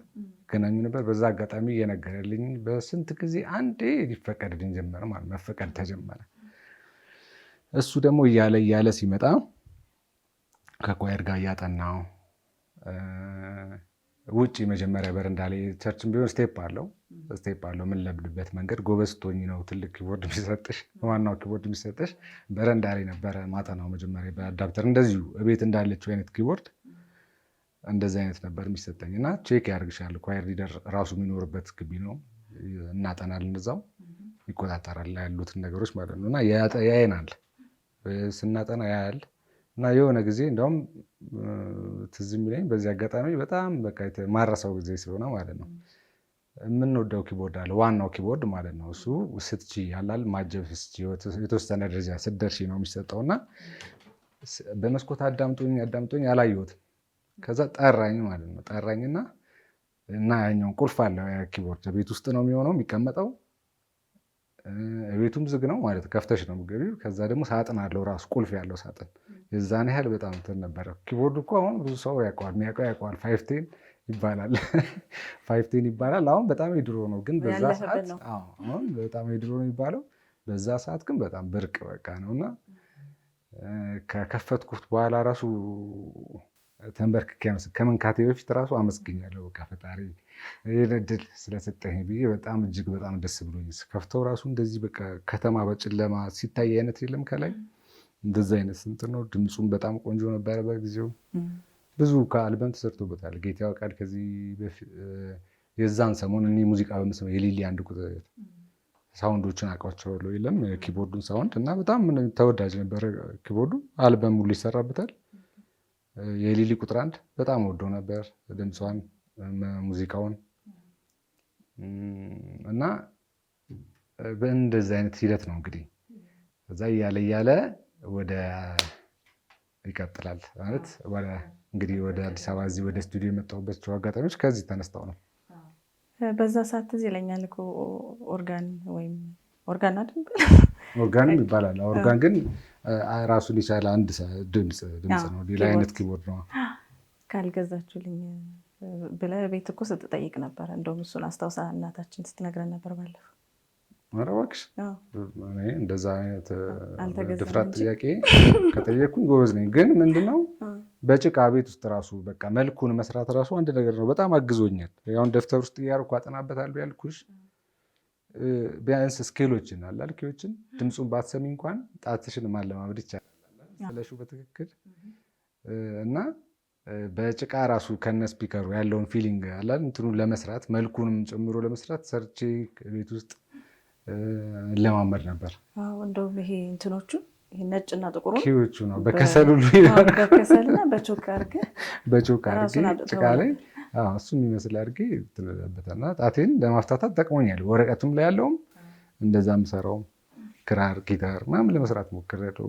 ገናኙ ነበር። በዛ አጋጣሚ እየነገረልኝ በስንት ጊዜ አንዴ ሊፈቀድልኝ ጀመረ ማለት መፈቀድ ተጀመረ። እሱ ደግሞ እያለ ሲመጣ ከኳየር ጋር እያጠናው ውጭ መጀመሪያ በረንዳ ላይ ቸርችን ቢሆን ስቴፕ አለው የምንለምድበት መንገድ። ጎበዝ ስትሆኝ ነው ትልቅ ኪቦርድ የሚሰጥሽ፣ ዋናው ኪቦርድ የሚሰጥሽ። በረንዳ ላይ ነበረ ማጠናው መጀመሪያ በአዳፕተር እንደዚሁ እቤት እንዳለችው አይነት ኪቦርድ እንደዚህ አይነት ነበር የሚሰጠኝ እና ቼክ ያደርግሻል። ኳየር ሊደር ራሱ የሚኖርበት ግቢ ነው። እናጠናል፣ እንደዛው ይቆጣጠራል ያሉትን ነገሮች ማለት ነው እና ያየናል ስናጠና ያያል። እና የሆነ ጊዜ እንደውም ትዝ የሚለኝ በዚህ አጋጣሚ በጣም በቃ ማረሳው ጊዜ ስለሆነ ማለት ነው የምንወደው ኪቦርድ አለ፣ ዋናው ኪቦርድ ማለት ነው። እሱ ስትቺ ያላል ማጀብ ስትቺ የተወሰነ ደረጃ ስትደርሺ ነው የሚሰጠው እና በመስኮት አዳምጦኝ አላየሁትም። ከዛ ጠራኝ ማለት ነው። ጠራኝና እና ያኛውን ቁልፍ አለው ኪቦርድ ቤት ውስጥ ነው የሚሆነው የሚቀመጠው። ቤቱም ዝግ ነው ማለት ከፍተሽ ነው የምትገቢው። ከዛ ደግሞ ሳጥን አለው ራሱ ቁልፍ ያለው ሳጥን። የዛን ያህል በጣም እንትን ነበረ ኪቦርድ እኮ አሁን ብዙ ሰው ያውቀዋል፣ የሚያውቀው ያውቀዋል። 510 ይባላል 510 ይባላል። አሁን በጣም የድሮ ነው ግን በዛ ሰዓት አሁን በጣም የድሮ ነው የሚባለው። በዛ ሰዓት ግን በጣም ብርቅ በቃ ነውና ከከፈትኩት በኋላ ራሱ ተንበርክኬ ከመንካቴ በፊት ራሱ አመስግኛለሁ። በቃ ፈጣሪ ይህን እድል ስለሰጠኝ ብዬ በጣም እጅግ በጣም ደስ ብሎኝ ከፍተው ራሱ እንደዚህ በቃ ከተማ በጨለማ ሲታይ አይነት የለም ከላይ እንደዛ አይነት ስንት ነው። ድምፁም በጣም ቆንጆ ነበረ በጊዜው። ብዙ ከአልበም ተሰርቶበታል። ጌታ ያውቃል። ከዚህ የዛን ሰሞን እኔ ሙዚቃ በመስመር የሊሊ አንድ ቁጥር ሳውንዶችን አውቃቸዋለሁ የለም ኪቦርዱን ሳውንድ እና በጣም ተወዳጅ ነበረ ኪቦርዱ። አልበም ሁሉ ይሰራበታል። የሊሊ ቁጥር 1 በጣም ወደው ነበር ድምጿን፣ ሙዚቃውን እና በእንደዚህ አይነት ሂደት ነው እንግዲህ ከዛ እያለ ወደ ይቀጥላል ማለት እንግዲህ ወደ አዲስ አበባ እዚህ ወደ ስቱዲዮ የመጣሁበት አጋጣሚዎች ከዚህ ተነስተው ነው። በዛ ሰዓት እዚህ ይለኛል እኮ ኦርጋን ወይም ኦርጋን አይደል? ኦርጋንም ይባላል። ኦርጋን ግን ራሱን የቻለ አንድ ድምፅ ነው፣ ሌላ አይነት ኪቦርድ ነው። ካልገዛችሁልኝ ብለህ ቤት እኮ ስትጠይቅ ነበረ። እንደውም እሱን አስታውሳ እናታችን ስትነግረን ነበር ባለፈው። ኧረ እባክሽ እኔ እንደዛ አይነት ድፍረት እንጂ ጥያቄ ከጠየቅኩኝ ጎበዝ ነኝ። ግን ምንድነው በጭቃ ቤት ውስጥ ራሱ በቃ መልኩን መስራት ራሱ አንድ ነገር ነው። በጣም አግዞኛል። ያውን ደብተር ውስጥ እያደረኩ አጠናበታለሁ ያልኩሽ ቢያንስ ስኬሎችን አላልኪዎችን ድምፁን ባትሰሚ እንኳን ጣትሽን ማለማመድ ይቻላል ስለሹ በትክክል እና በጭቃ ራሱ ከነ ስፒከሩ ያለውን ፊሊንግ አላል እንትኑን ለመስራት መልኩንም ጨምሮ ለመስራት ሰርቼ ቤት ውስጥ ለማመድ ነበር። እንደውም ይሄ እንትኖቹ ይሄ ነጭና ጥቁሩ ኪዎቹ ነው በከሰል ሁሉ በከሰልና በቾክ አድርገህ ጭቃ ላይ እሱ የሚመስል አድርጌ ትነዳበታልና ጣቴን ለማፍታታት ጠቅሞኛል። ወረቀቱም ላይ ያለውም እንደዛ የምሰራውም ክራር፣ ጊታር ምናምን ለመስራት ሞክሬያለሁ።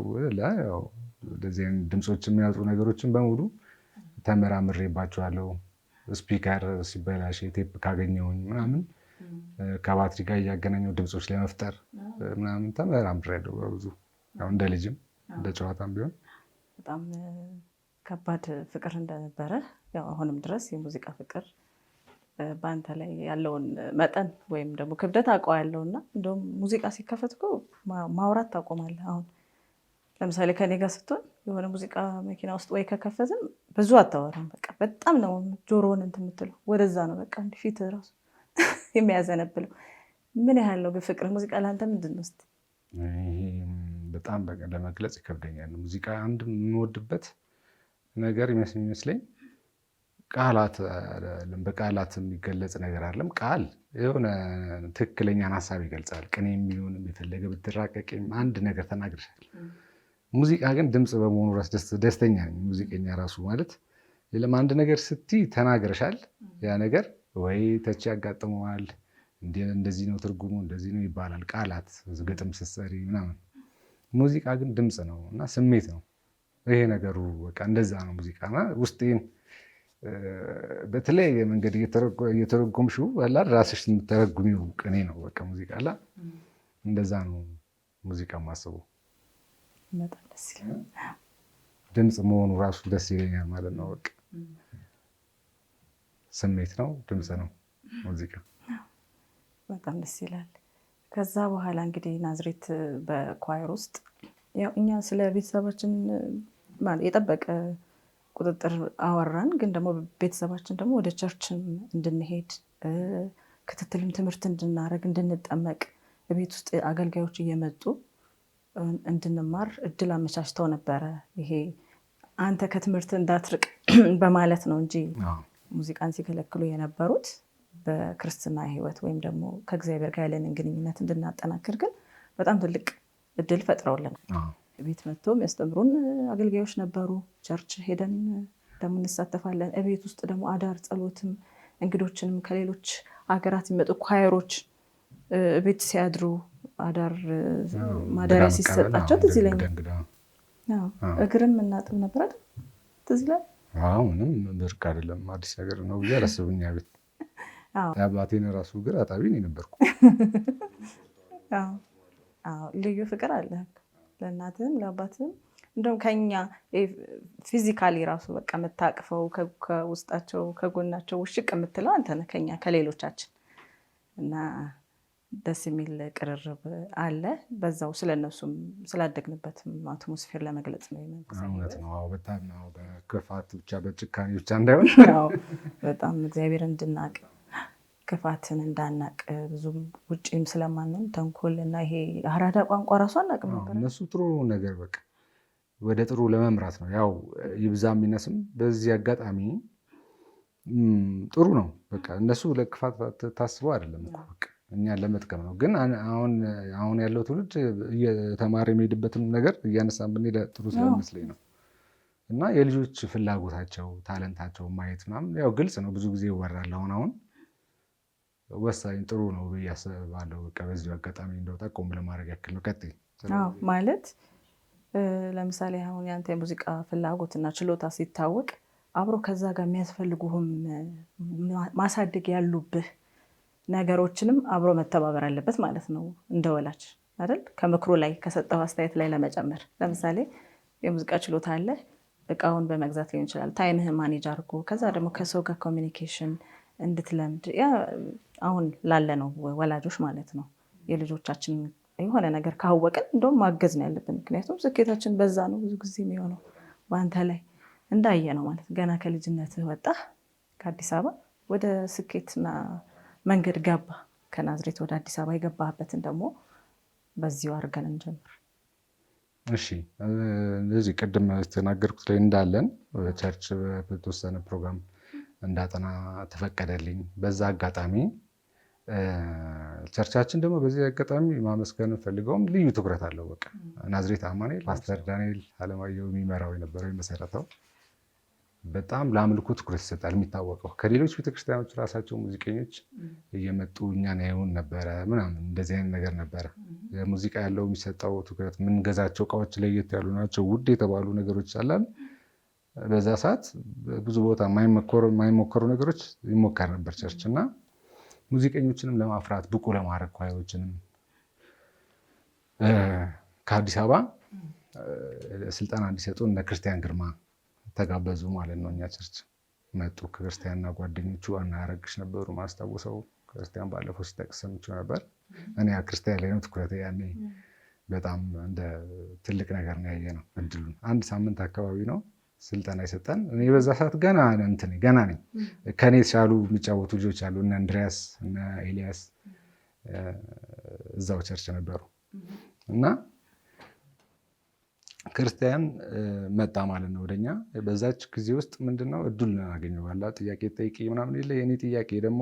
እንደዚህ አይነት ድምፆች የሚያወጡ ነገሮችን በሙሉ ተመራምሬባቸዋለሁ። ስፒከር ሲበላሽ ቴፕ ካገኘሁኝ ምናምን ከባትሪ ጋር እያገናኘሁ ድምፆች ለመፍጠር ምናምን ተመራምሬያለሁ በብዙ እንደ ልጅም እንደ ጨዋታም ቢሆን በጣም ከባድ ፍቅር እንደነበረ ያው አሁንም ድረስ የሙዚቃ ፍቅር በአንተ ላይ ያለውን መጠን ወይም ደግሞ ክብደት አውቀዋለሁ እና እንደውም ሙዚቃ ሲከፈት እኮ ማውራት ታቆማለህ። አሁን ለምሳሌ ከኔ ጋር ስትሆን የሆነ ሙዚቃ መኪና ውስጥ ወይ ከከፈትን ብዙ አታወራም። በቃ በጣም ነው ጆሮውን እንትን የምትለው ወደዛ ነው በቃ እንዲህ ፊት ራሱ የሚያዘነብለው። ምን ያህል ነው ግን ፍቅር ሙዚቃ ለአንተ ምንድን ነው? በጣም ለመግለጽ ይከብደኛል። ሙዚቃ አንድ የምወድበት ነገር የሚመስለኝ ቃላት በቃላት የሚገለጽ ነገር አይደለም። ቃል የሆነ ትክክለኛን ሀሳብ ይገልጻል። ቅኔ የሚሆንም የፈለገ ብትራቀቂም አንድ ነገር ተናግረሻል። ሙዚቃ ግን ድምፅ በመሆኑ ራስ ደስተኛ ነኝ። ሙዚቀኛ ራሱ ማለት ሌላም አንድ ነገር ስትይ ተናግረሻል። ያ ነገር ወይ ተቺ ያጋጥመዋል፣ እንደዚህ ነው ትርጉሙ እንደዚህ ነው ይባላል። ቃላት ግጥም ስትሰሪ ምናምን። ሙዚቃ ግን ድምፅ ነው እና ስሜት ነው። ይሄ ነገሩ በቃ እንደዛ ነው። ሙዚቃና ውስጤን በተለያየ መንገድ እየተረጎምሽው አላል ራስሽ የምትተረጉሚው ቅኔ ነው በቃ ሙዚቃ አላ እንደዛ ነው ሙዚቃ ማስበው። በጣም ደስ ይላል። ድምፅ መሆኑ ራሱ ደስ ይለኛል ማለት ነው። በቃ ስሜት ነው፣ ድምፅ ነው ሙዚቃ። በጣም ደስ ይላል። ከዛ በኋላ እንግዲህ ናዝሬት በኳየር ውስጥ ያው እኛ ስለ ቤተሰባችን የጠበቀ ቁጥጥር አወራን። ግን ደግሞ ቤተሰባችን ደግሞ ወደ ቸርችን እንድንሄድ ክትትልም ትምህርት እንድናረግ እንድንጠመቅ ቤት ውስጥ አገልጋዮች እየመጡ እንድንማር እድል አመቻችተው ነበረ። ይሄ አንተ ከትምህርት እንዳትርቅ በማለት ነው እንጂ ሙዚቃን ሲከለክሉ የነበሩት በክርስትና ሕይወት ወይም ደግሞ ከእግዚአብሔር ጋር ያለንን ግንኙነት እንድናጠናክር ግን በጣም ትልቅ እድል ፈጥረውልን ቤት መጥቶ የሚያስተምሩን አገልጋዮች ነበሩ። ቸርች ሄደን ደግሞ እንሳተፋለን። እቤት ውስጥ ደግሞ አዳር ጸሎትም እንግዶችንም ከሌሎች ሀገራት የሚመጡ ኳየሮች ቤት ሲያድሩ አዳር ማደሪያ ሲሰጣቸው ትዝ ይለኛል። እግርም እናጥብ ነበር አይደል? ትዝ ይላል። ምንም ብርቅ አይደለም፣ አዲስ ነገር ነው ብዬ አላስብም። ቤት የአባቴን ራሱ እግር አጣቢ ነው የነበርኩ። ልዩ ፍቅር አለ ለእናትህም ለአባትህም። እንደውም ከኛ ፊዚካሊ ራሱ በቃ የምታቅፈው ከውስጣቸው ከጎናቸው ውሽቅ የምትለው አንተ ነህ ከኛ ከሌሎቻችን እና ደስ የሚል ቅርርብ አለ። በዛው ስለነሱም ስላደግንበትም አትሞስፌር ለመግለጽ ነው። እውነት ነው። በጣም ነው። በክፋት ብቻ በጭካኔ ብቻ እንዳይሆን በጣም እግዚአብሔር እንድናቅ ክፋትን እንዳናቅ ብዙም ውጭም ስለማንም ተንኮል እና ይሄ አራዳ ቋንቋ ራሱ አናቅም ነበር። እነሱ ጥሩ ነገር በቃ ወደ ጥሩ ለመምራት ነው። ያው ይብዛ የሚነስም በዚህ አጋጣሚ ጥሩ ነው። በቃ እነሱ ለክፋት ታስበው አይደለም እኮ በቃ እኛን ለመጥቀም ነው። ግን አሁን ያለው ትውልድ እየተማረ የሚሄድበትም ነገር እያነሳን ብንሄድ ጥሩ ስለሚመስለኝ ነው። እና የልጆች ፍላጎታቸው ታለንታቸው ማየት ምናምን ያው ግልጽ ነው። ብዙ ጊዜ ይወራል። አሁን ወሳኝ ጥሩ ነው ብዬ አስባለሁ። በቃ በዚሁ አጋጣሚ እንደው ጠቆም ለማድረግ ያክል ነው። ቀጥይ ማለት ለምሳሌ አሁን ያንተ የሙዚቃ ፍላጎትና ችሎታ ሲታወቅ አብሮ ከዛ ጋር የሚያስፈልጉህም ማሳደግ ያሉብህ ነገሮችንም አብሮ መተባበር አለበት ማለት ነው። እንደ ወላጅ አይደል? ከምክሩ ላይ ከሰጠው አስተያየት ላይ ለመጨመር ለምሳሌ የሙዚቃ ችሎታ አለ፣ እቃውን በመግዛት ሊሆን ይችላል። ታይምህን ማኔጅ አድርጎ ከዛ ደግሞ ከሰው ጋር ኮሚኒኬሽን እንድትለምድ ያ አሁን ላለ ነው ወላጆች ማለት ነው። የልጆቻችን የሆነ ነገር ካወቅን እንደውም ማገዝ ነው ያለብን። ምክንያቱም ስኬታችን በዛ ነው ብዙ ጊዜ የሚሆነው በአንተ ላይ እንዳየ ነው ማለት ገና ከልጅነት ወጣህ ከአዲስ አበባ ወደ ስኬትና መንገድ ገባ። ከናዝሬት ወደ አዲስ አበባ የገባህበትን ደግሞ በዚሁ አድርገን እንጀምር። እሺ እንደዚህ ቅድም ተናገርኩት ላይ እንዳለን ቸርች በተወሰነ ፕሮግራም እንዳጠና ተፈቀደልኝ። በዛ አጋጣሚ ቸርቻችን ደግሞ በዚህ አጋጣሚ ማመስገን ፈልገውም ልዩ ትኩረት አለው። በቃ ናዝሬት አማኑኤል ፓስተር ዳንኤል አለማየሁ የሚመራው የነበረው የመሰረተው በጣም ለአምልኮ ትኩረት ይሰጣል። የሚታወቀው ከሌሎች ቤተክርስቲያኖች ራሳቸው ሙዚቀኞች እየመጡ እኛን ያዩን ነበረ ምናምን እንደዚህ አይነት ነገር ነበረ። ሙዚቃ ያለው የሚሰጠው ትኩረት የምንገዛቸው እቃዎች ለየት ያሉ ናቸው። ውድ የተባሉ ነገሮች አላል። በዛ ሰዓት ብዙ ቦታ የማይሞከሩ ነገሮች ይሞከር ነበር ቸርች እና ሙዚቀኞችንም ለማፍራት ብቁ ለማድረግ ኳዮችንም ከአዲስ አበባ ስልጠና እንዲሰጡ እነ ክርስቲያን ግርማ ተጋበዙ ማለት ነው። እኛ ቸርች መጡ። ክርስቲያንና ጓደኞቹ ዋና ያረግሽ ነበሩ። ማስታወሰው ክርስቲያን ባለፈው ሲጠቅስ ሰምቼው ነበር። እኔ ክርስቲያን ላይ ነው ትኩረት ያኔ በጣም እንደ ትልቅ ነገር ነው ያየ ነው። እድሉን አንድ ሳምንት አካባቢ ነው ስልጠና የሰጠን። እኔ በዛ ሰዓት ገና ነኝ። ከኔ የተሻሉ የሚጫወቱ ልጆች አሉ። እነ እንድሪያስ እነ ኤልያስ እዛው ቸርች ነበሩ እና ክርስቲያን መጣ ማለት ነው ወደኛ። በዛች ጊዜ ውስጥ ምንድነው እድል አገኘው አላ ጥያቄ ጠይቄ ምናምን የለ የኔ ጥያቄ ደግሞ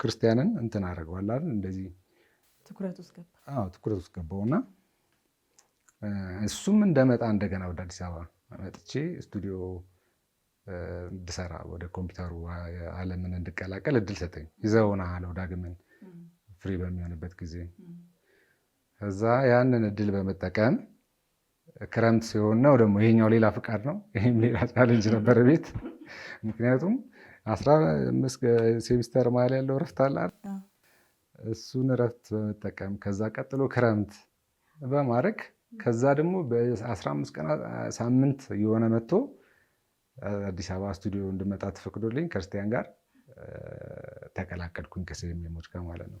ክርስቲያንን እንትን አደረገዋል አይደል እንደዚህ ትኩረት ውስጥ ገባውና እሱም እንደመጣ እንደገና ወደ አዲስ አበባ መጥቼ ስቱዲዮ እንድሰራ ወደ ኮምፒውተሩ ዓለምን እንድቀላቀል እድል ሰጠኝ። ይዘውና አለው ዳግምን ፍሪ በሚሆንበት ጊዜ ከዛ ያንን እድል በመጠቀም ክረምት ሲሆን ነው ደግሞ ይሄኛው ሌላ ፍቃድ ነው። ይሄም ሌላ ቻሌንጅ ነበር ቤት። ምክንያቱም 15 ሴሚስተር መሀል ያለው እረፍት አለ። እሱን እረፍት በመጠቀም ከዛ ቀጥሎ ክረምት በማድረግ ከዛ ደግሞ በ15 ቀን ሳምንት የሆነ መጥቶ አዲስ አበባ ስቱዲዮ እንድመጣ ተፈቅዶልኝ ክርስቲያን ጋር ተቀላቀልኩኝ ከሴሚሞች ጋር ማለት ነው።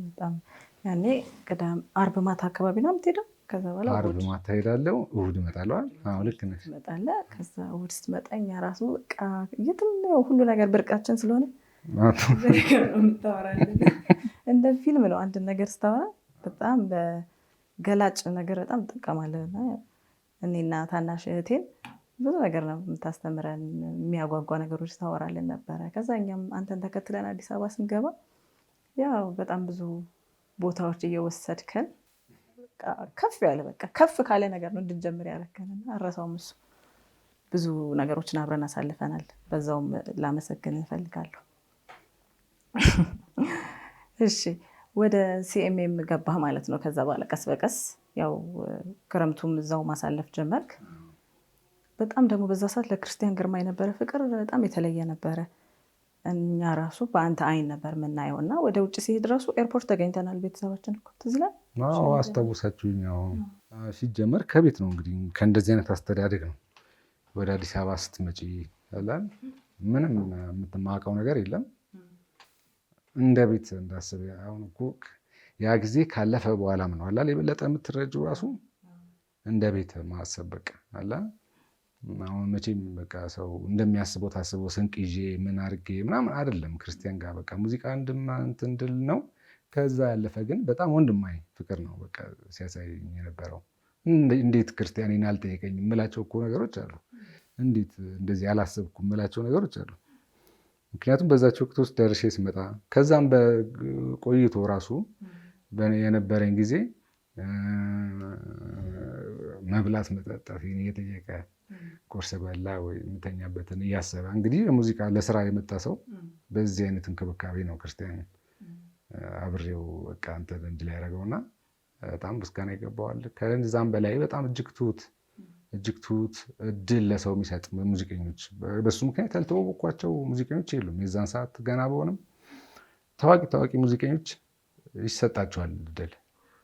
በጣም ያኔ አርብ ማታ አካባቢ ነው የምትሄደው? ከዛ በኋላ አርብ ማታ ሄዳለሁ፣ እሑድ እመጣለሁ። አዎ ልክ ነሽ። እመጣለሁ። ከዛ እሑድ ስትመጣ እኛ ራሱ በቃ የትም ሁሉ ነገር ብርቃችን ስለሆነ እንደ ፊልም ነው። አንድ ነገር ስታወራ በጣም በገላጭ ነገር በጣም ትጠቀማለህ። እኔና ታናሽ እህቴን ብዙ ነገር ነው የምታስተምረን፣ የሚያጓጓ ነገሮች ታወራልን ነበረ። ከዛ እኛም አንተን ተከትለን አዲስ አበባ ስንገባ ያው በጣም ብዙ ቦታዎች እየወሰድከን ከፍ ያለ በቃ ከፍ ካለ ነገር ነው እንድንጀምር ያደረገንና አረሳውም። እሱ ብዙ ነገሮችን አብረን አሳልፈናል። በዛውም ላመሰግን እንፈልጋለሁ። እሺ ወደ ሲኤምኤም ገባህ ማለት ነው። ከዛ በኋላ ቀስ በቀስ ያው ክረምቱም እዛው ማሳለፍ ጀመርክ። በጣም ደግሞ በዛ ሰዓት ለክርስቲያን ግርማ የነበረ ፍቅር በጣም የተለየ ነበረ። እኛ ራሱ በአንተ አይን ነበር የምናየው እና ወደ ውጭ ሲሄድ ራሱ ኤርፖርት ተገኝተናል። ቤተሰባችን እኮ ትዝ ይላል። አስታውሳችሁኝ? ሲጀመር ከቤት ነው እንግዲህ ከእንደዚህ አይነት አስተዳደግ ነው ወደ አዲስ አበባ ስትመጪ ያላል። ምንም የምትማቀው ነገር የለም። እንደ ቤት እንዳስብ አሁን እኮ ያ ጊዜ ካለፈ በኋላ ምን አላ የበለጠ የምትረጂው ራሱ እንደ ቤት ማሰብ በቃ አላ። አሁን መቼም በቃ ሰው እንደሚያስበው ታስበው ስንቅ ይዤ ምን አድርጌ ምናምን አይደለም። ክርስቲያን ጋር በቃ ሙዚቃ እንድል ነው። ከዛ ያለፈ ግን በጣም ወንድማዊ ፍቅር ነው በቃ ሲያሳየኝ የነበረው። እንዴት ክርስቲያኔን አልጠየቀኝም የምላቸው እኮ ነገሮች አሉ። እንዴት እንደዚህ አላሰብኩም የምላቸው ነገሮች አሉ። ምክንያቱም በዛች ወቅት ውስጥ ደርሼ ስመጣ ከዛም በቆይቶ ራሱ የነበረኝ ጊዜ መብላት መጠጣት እየጠየቀ ቁርስ በላ ወይ የምተኛበትን እያሰበ እንግዲህ ሙዚቃ ለስራ የመጣ ሰው በዚህ አይነት እንክብካቤ ነው ክርስቲያን አብሬው በቃ እንትን እንድል ያደረገውና በጣም ምስጋና ይገባዋል። ከዛም በላይ በጣም እጅግ ትሁት እድል ለሰው የሚሰጥ ሙዚቀኞች በሱ ምክንያት ያልተዋወቅኳቸው ሙዚቀኞች የሉም። የዛን ሰዓት ገና በሆንም ታዋቂ ሙዚቀኞች ይሰጣቸዋል እድል።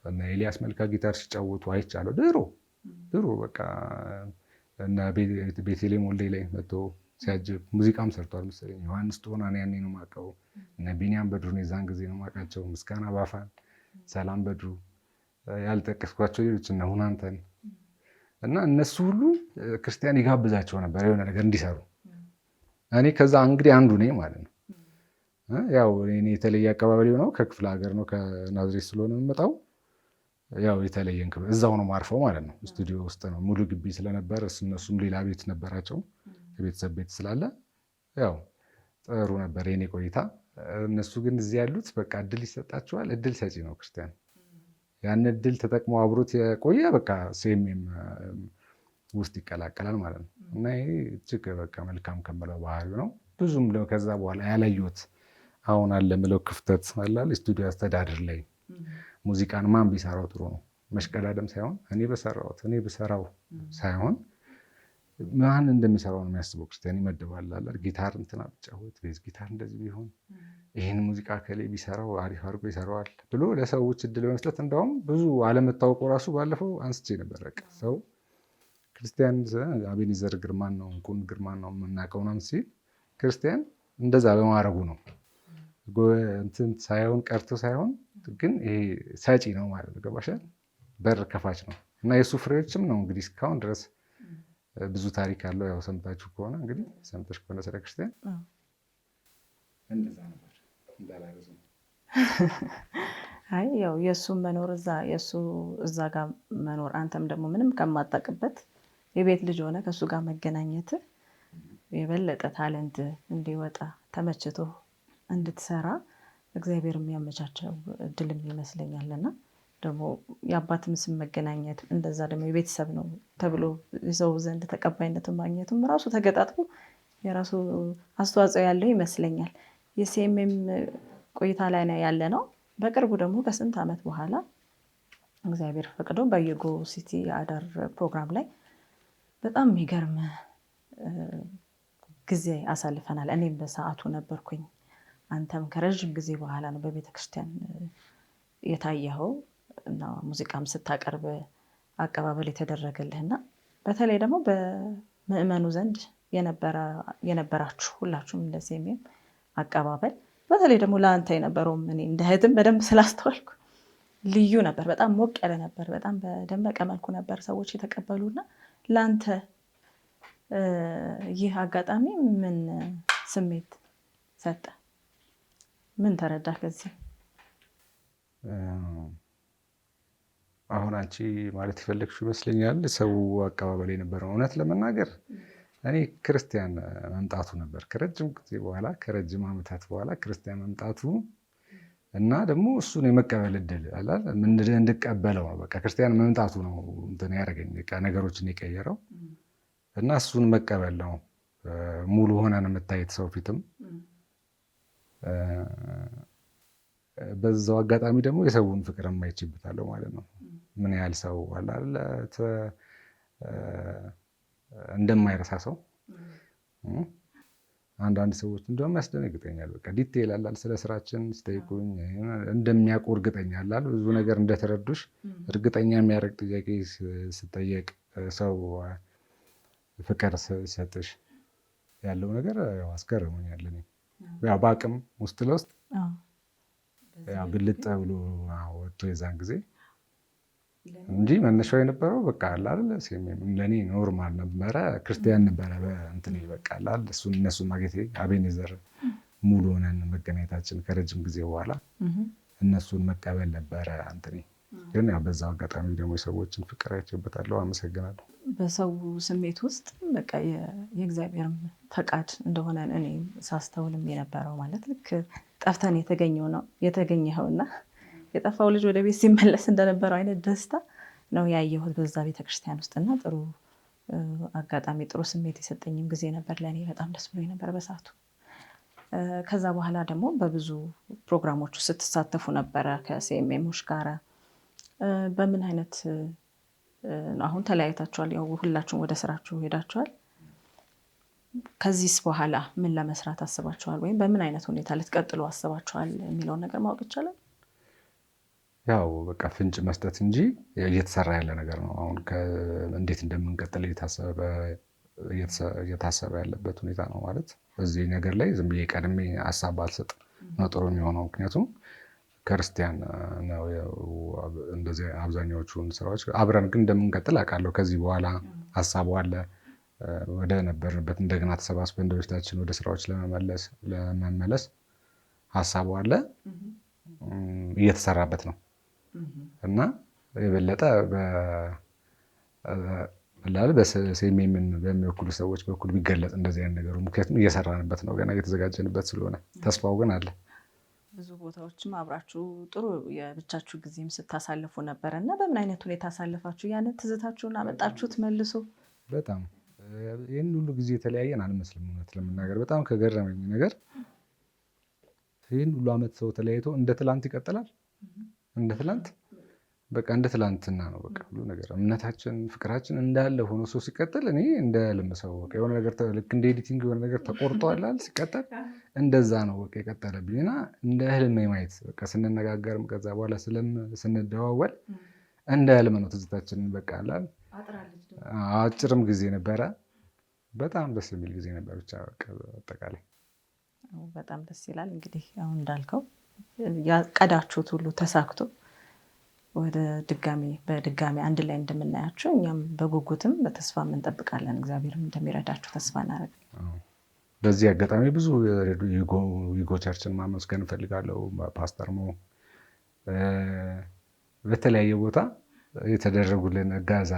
እና ኤልያስ መልካ ጊታር ሲጫወቱ አይቻለሁ ድሮ በቃ እና ቤተልሔም ወልዴ ላይ መጥቶ ሲያጅብ ሙዚቃም ሰርቷል መሰለኝ። ዮሐንስ ጦና ያኔ ነው የማውቀው። እነ ቢኒያም በድሩን የዛን ጊዜ ነው የማውቃቸው። ምስጋና ባፋን ሰላም በድሩ ያልጠቀስኳቸው ሌሎች እነ ሁናንተን እና እነሱ ሁሉ ክርስቲያን ይጋብዛቸው ነበር የሆነ ነገር እንዲሰሩ። እኔ ከዛ እንግዲህ አንዱ ነኝ ማለት ነው። ያው እኔ የተለየ አቀባበል ነው፣ ከክፍለ ሀገር ነው ከናዝሬት ስለሆነ የምመጣው። ያው የተለየ እንክብር እዛው ነው ማርፈው ማለት ነው። ስቱዲዮ ውስጥ ነው ሙሉ ግቢ ስለነበር እነሱም ሌላ ቤት ነበራቸው፣ የቤተሰብ ቤት ስላለ ያው ጥሩ ነበር የኔ ቆይታ። እነሱ ግን እዚህ ያሉት በቃ እድል ይሰጣቸዋል። እድል ሰጪ ነው ክርስቲያን። ያን እድል ተጠቅሞ አብሮት የቆየ በቃ ሴሜም ውስጥ ይቀላቀላል ማለት ነው። እና ይሄ እጅግ በቃ መልካም ከምለው ባህሪው ነው። ብዙም ከዛ በኋላ ያላየሁት አሁን አለ ምለው ክፍተት አላል ስቱዲዮ አስተዳደር ላይ ሙዚቃን ማን ቢሰራው ጥሩ ነው? መሽቀዳደም ሳይሆን እኔ ብሰራው ሳይሆን ማን እንደሚሰራው ነው የሚያስበው ክርስቲያን ይመድባል አለ። ጊታር እንትና ብጫወት፣ ቤዝ ጊታር እንደዚህ ቢሆን፣ ይህን ሙዚቃ ከላይ ቢሰራው አሪፍ አድርጎ ይሰራዋል ብሎ ለሰዎች እድል በመስጠት እንደውም ብዙ አለመታወቁ ራሱ ባለፈው አንስቼ ነበር። በቃ ሰው ክርስቲያን አቤኔዘር ግርማን ነው እንቁን ግርማን ነው የምናውቀው ምናምን ሲል ክርስቲያን እንደዛ በማድረጉ ነው እንትን ሳይሆን ቀርቶ ሳይሆን ግን ይሄ ሰጪ ነው ማለት ነው። ገባሻል? በር ከፋች ነው እና የእሱ ፍሬዎችም ነው እንግዲህ እስካሁን ድረስ ብዙ ታሪክ አለው። ያው ሰምታችሁ ከሆነ እንግዲህ ሰምተሽ ከሆነ ስለ ክርስቲያን እንደዛ ነበር እንዳላረዘ። አይ ያው የእሱ መኖር እዛ ጋር መኖር አንተም ደግሞ ምንም ከማታውቅበት የቤት ልጅ ሆነ ከእሱ ጋር መገናኘት የበለጠ ታለንት እንዲወጣ ተመችቶ እንድትሰራ እግዚአብሔር የሚያመቻቸው እድልም ይመስለኛልና ደግሞ የአባትም ስም መገናኘት እንደዛ ደግሞ የቤተሰብ ነው ተብሎ የሰው ዘንድ ተቀባይነትን ማግኘቱም ራሱ ተገጣጥሞ የራሱ አስተዋጽኦ ያለው ይመስለኛል። የሲኤምኤም ቆይታ ላይ ነው ያለ ነው። በቅርቡ ደግሞ ከስንት ዓመት በኋላ እግዚአብሔር ፈቅዶ በዩጎ ሲቲ የአዳር ፕሮግራም ላይ በጣም የሚገርም ጊዜ አሳልፈናል። እኔም በሰዓቱ ነበርኩኝ። አንተም ከረዥም ጊዜ በኋላ ነው በቤተክርስቲያን የታየኸው እና ሙዚቃም ስታቀርብ አቀባበል የተደረገልህና በተለይ ደግሞ በምዕመኑ ዘንድ የነበራችሁ ሁላችሁም እንደ ሲኤምኤም አቀባበል በተለይ ደግሞ ለአንተ የነበረውም እኔ እንደ እህትም በደንብ ስላስተዋልኩ ልዩ ነበር። በጣም ሞቅ ያለ ነበር። በጣም በደመቀ መልኩ ነበር ሰዎች የተቀበሉና ለአንተ ይህ አጋጣሚ ምን ስሜት ሰጠ? ምን ተረዳህ ከዚህ? አሁን አንቺ ማለት የፈለግሽው ይመስለኛል ሰው አቀባበል የነበረው እውነት ለመናገር እኔ ክርስቲያን መምጣቱ ነበር ከረጅም ጊዜ በኋላ ከረጅም ዓመታት በኋላ ክርስቲያን መምጣቱ እና ደግሞ እሱን የመቀበል እድል አላል እንድቀበለው ነው። በቃ ክርስቲያን መምጣቱ ነው እንትን ያደረገኝ በቃ ነገሮችን የቀየረው እና እሱን መቀበል ነው። ሙሉ ሆነን የምታየት ሰው ፊትም በዛው አጋጣሚ ደግሞ የሰውን ፍቅር የማይችብታለሁ ማለት ነው። ምን ያህል ሰው አላለ እንደማይረሳ ሰው አንዳንድ ሰዎች እንደውም ያስደነግጠኛል። በቃ ዲቴይል አላል ስለ ስራችን ሲጠይቁኝ እንደሚያውቁ እርግጠኛ አላል ብዙ ነገር እንደተረዱሽ እርግጠኛ የሚያደርግ ጥያቄ ስጠየቅ ሰው ፍቅር ሲሰጥሽ ያለው ነገር ያው አስገርሞኛል። እኔ ያው በአቅም ውስጥ ለውስጥ ያው ግልጥ ብሎ ወጥቶ የዛን ጊዜ እንጂ መነሻው የነበረው በቃ አይደል ሲኤምኤም ለኔ ኖርማል ነበረ። ክርስቲያን ነበረ በእንትን በቃ አይደል እነሱን ማግኘቴ አቤኔዘር ሙሉ ሆነን መገናኘታችን ከረጅም ጊዜ በኋላ እነሱን መቀበል ነበረ እንትኔ። ግን ያው በዛው አጋጣሚ ደግሞ የሰዎችን ፍቅር አይቼበታለሁ። አመሰግናለሁ። በሰው ስሜት ውስጥ በቃ የእግዚአብሔር ፈቃድ እንደሆነ እኔ ሳስተውልም የነበረው ማለት ልክ ጠፍተን የተገኘኸውና የጠፋው ልጅ ወደ ቤት ሲመለስ እንደነበረው አይነት ደስታ ነው ያየሁት በዛ ቤተክርስቲያን ውስጥና ጥሩ አጋጣሚ ጥሩ ስሜት የሰጠኝም ጊዜ ነበር። ለእኔ በጣም ደስ ብሎኝ ነበር በሰዓቱ። ከዛ በኋላ ደግሞ በብዙ ፕሮግራሞች ስትሳተፉ ነበረ ከሲኤምኤሞች ጋር። በምን አይነት አሁን ተለያይታችኋል፣ ያው ሁላችሁም ወደ ስራችሁ ሄዳችኋል። ከዚህስ በኋላ ምን ለመስራት አስባችኋል ወይም በምን አይነት ሁኔታ ልትቀጥሉ አስባችኋል የሚለውን ነገር ማወቅ ይቻላል? ያው በቃ ፍንጭ መስጠት እንጂ እየተሰራ ያለ ነገር ነው። አሁን እንዴት እንደምንቀጥል እየታሰበ ያለበት ሁኔታ ነው ማለት። በዚህ ነገር ላይ ዝም ብዬ ቀድሜ ሀሳብ ባልሰጥ ነው ጥሩ የሚሆነው። ምክንያቱም ክርስቲያን ነው። እንደዚህ አብዛኛዎቹን ስራዎች አብረን ግን እንደምንቀጥል አውቃለሁ። ከዚህ በኋላ ሀሳቡ አለ ወደ ነበርንበት እንደገና ተሰባስበን እንደ በፊታችን ወደ ስራዎች ለመመለስ ሀሳቡ አለ፣ እየተሰራበት ነው እና የበለጠ በሴሜምን በሚወክሉ ሰዎች በኩል ቢገለጽ እንደዚህ አይነት ነገሩ፣ ምክንያቱም እየሰራንበት ነው፣ ገና እየተዘጋጀንበት ስለሆነ ተስፋው ግን አለ። ብዙ ቦታዎችም አብራችሁ ጥሩ የብቻችሁ ጊዜም ስታሳልፉ ነበረ እና በምን አይነት ሁኔታ አሳልፋችሁ ያንን ትዝታችሁን አመጣችሁት መልሶ? በጣም ይህን ሁሉ ጊዜ የተለያየን አንመስልም። እውነት ለመናገር በጣም ከገረመኝ ነገር ይህን ሁሉ ዓመት ሰው ተለያይቶ እንደ ትላንት ይቀጥላል። እንደ ትላንት በቃ እንደ ትላንትና ነው። በቃ ሁሉ ነገር እምነታችን፣ ፍቅራችን እንዳለ ሆኖ ሰው ሲቀጥል እኔ እንደ ህልም ሰው በቃ የሆነ ነገር ልክ እንደ ኤዲቲንግ የሆነ ነገር ተቆርጧል ሲቀጥል እንደዛ ነው በቃ የቀጠለብኝ እና እንደ ህልም ማየት በቃ ስንነጋገርም ከዛ በኋላ ስንደዋወል እንደ ህልም ነው ትዝታችንን በቃ አላል። አጭርም ጊዜ ነበረ። በጣም ደስ የሚል ጊዜ ነበር። ብቻ በቃ አጠቃላይ በጣም ደስ ይላል። እንግዲህ አሁን እንዳልከው ያቀዳችሁት ሁሉ ተሳክቶ ወደ በድጋሚ አንድ ላይ እንደምናያቸው እኛም በጉጉትም በተስፋም እንጠብቃለን። እግዚአብሔርም እንደሚረዳችሁ ተስፋ እናደርጋለን። በዚህ አጋጣሚ ብዙ ዩጎ ቸርችን ማመስገን እፈልጋለሁ። ፓስተር ሞ በተለያየ ቦታ የተደረጉልን እገዛ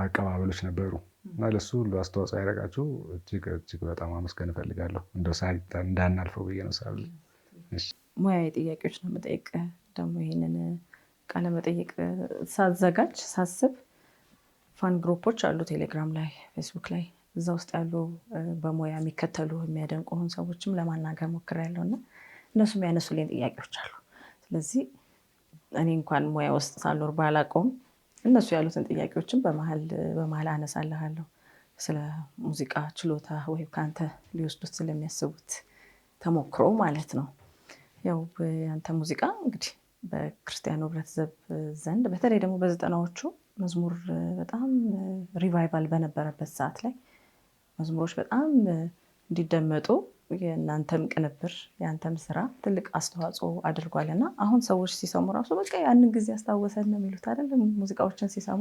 አቀባበሎች ነበሩ እና ለሱ ሁሉ አስተዋጽኦ ያደረጋችሁ እጅግ በጣም ማመስገን እፈልጋለሁ። እንደው እንዳናልፈው ብዬ ነው። ሙያዊ ጥያቄዎች ነው መጠየቅ። ደግሞ ይህንን ቃለ መጠየቅ ሳዘጋጅ ሳስብ ፋን ግሩፖች አሉ ቴሌግራም ላይ፣ ፌስቡክ ላይ። እዛ ውስጥ ያሉ በሙያ የሚከተሉ የሚያደንቁን ሰዎችም ለማናገር ሞክሬያለሁ እና እነሱም ያነሱልኝ ጥያቄዎች አሉ። ስለዚህ እኔ እንኳን ሙያ ውስጥ ሳልኖር ባላውቀውም እነሱ ያሉትን ጥያቄዎችን በመሀል አነሳልሃለሁ። ስለ ሙዚቃ ችሎታ ወይም ከአንተ ሊወስዱት ስለሚያስቡት ተሞክሮ ማለት ነው። ያው ያንተ ሙዚቃ እንግዲህ በክርስቲያኑ ህብረተሰብ ዘንድ በተለይ ደግሞ በ90ዎቹ መዝሙር በጣም ሪቫይቫል በነበረበት ሰዓት ላይ መዝሙሮች በጣም እንዲደመጡ የእናንተም ቅንብር የአንተም ስራ ትልቅ አስተዋጽኦ አድርጓል እና አሁን ሰዎች ሲሰሙ ራሱ በቃ ያንን ጊዜ ያስታወሰን ነው የሚሉት አይደል? ሙዚቃዎችን ሲሰሙ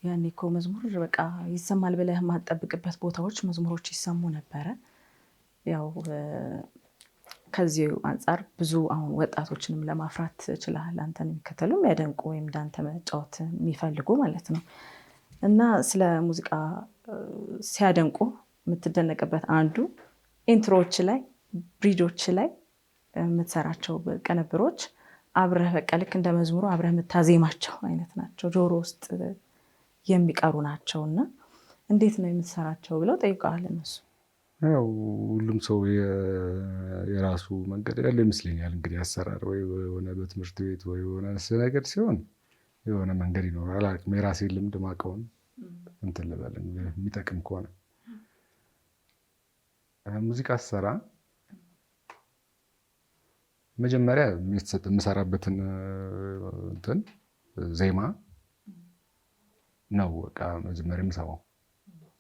ያኔ እኮ መዝሙር በቃ ይሰማል ብለህ የማትጠብቅበት ቦታዎች መዝሙሮች ይሰሙ ነበረ። ያው ከዚህ አንጻር ብዙ አሁን ወጣቶችንም ለማፍራት ችለሃል። አንተን የሚከተሉ የሚያደንቁ ወይም እንዳንተ መጫወት የሚፈልጉ ማለት ነው እና ስለ ሙዚቃ ሲያደንቁ የምትደነቅበት አንዱ ኢንትሮዎች ላይ ብሪጆች ላይ የምትሰራቸው ቅንብሮች አብረህ በቃ ልክ እንደ መዝሙሩ አብረህ የምታዜማቸው አይነት ናቸው፣ ጆሮ ውስጥ የሚቀሩ ናቸው እና እንዴት ነው የምትሰራቸው ብለው ጠይቀዋል እነሱ። ያው ሁሉም ሰው የራሱ መንገድ ያለ ይመስለኛል። እንግዲህ አሰራር ወይ የሆነ በትምህርት ቤት ወይ የሆነ ነገር ሲሆን የሆነ መንገድ ይኖራል። የራሴን ልምድ ማቀውን እንትን ልበል የሚጠቅም ከሆነ ሙዚቃ ስሰራ መጀመሪያ የምሰራበትን እንትን ዜማ ነው በቃ መጀመሪያ የምሰማው።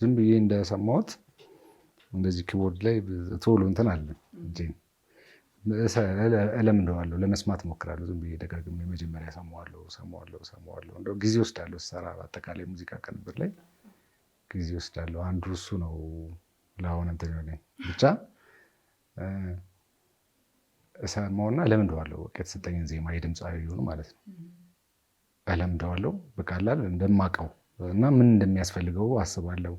ዝም ብዬ እንደሰማሁት እንደዚህ ኪቦርድ ላይ ቶሎ እንትን አለ እጄን እለምደዋለሁ፣ ለመስማት እሞክራለሁ። ዝም ብዬ ደጋግሜ መጀመሪያ ሰማዋለሁ። እንደው ጊዜ ወስዳለሁ ስሰራ። በአጠቃላይ ሙዚቃ ቅንብር ላይ ጊዜ ወስዳለሁ። አንዱ እሱ ነው። ለአሁን እንትን ይሆነኝ ብቻ እሰማውና እለምደዋለሁ። በቃ የተሰጠኝን ዜማ የድምፃዊ ይሁን ማለት ነው እለምደዋለሁ። በቃላል እንደማውቀው እና ምን እንደሚያስፈልገው አስባለሁ።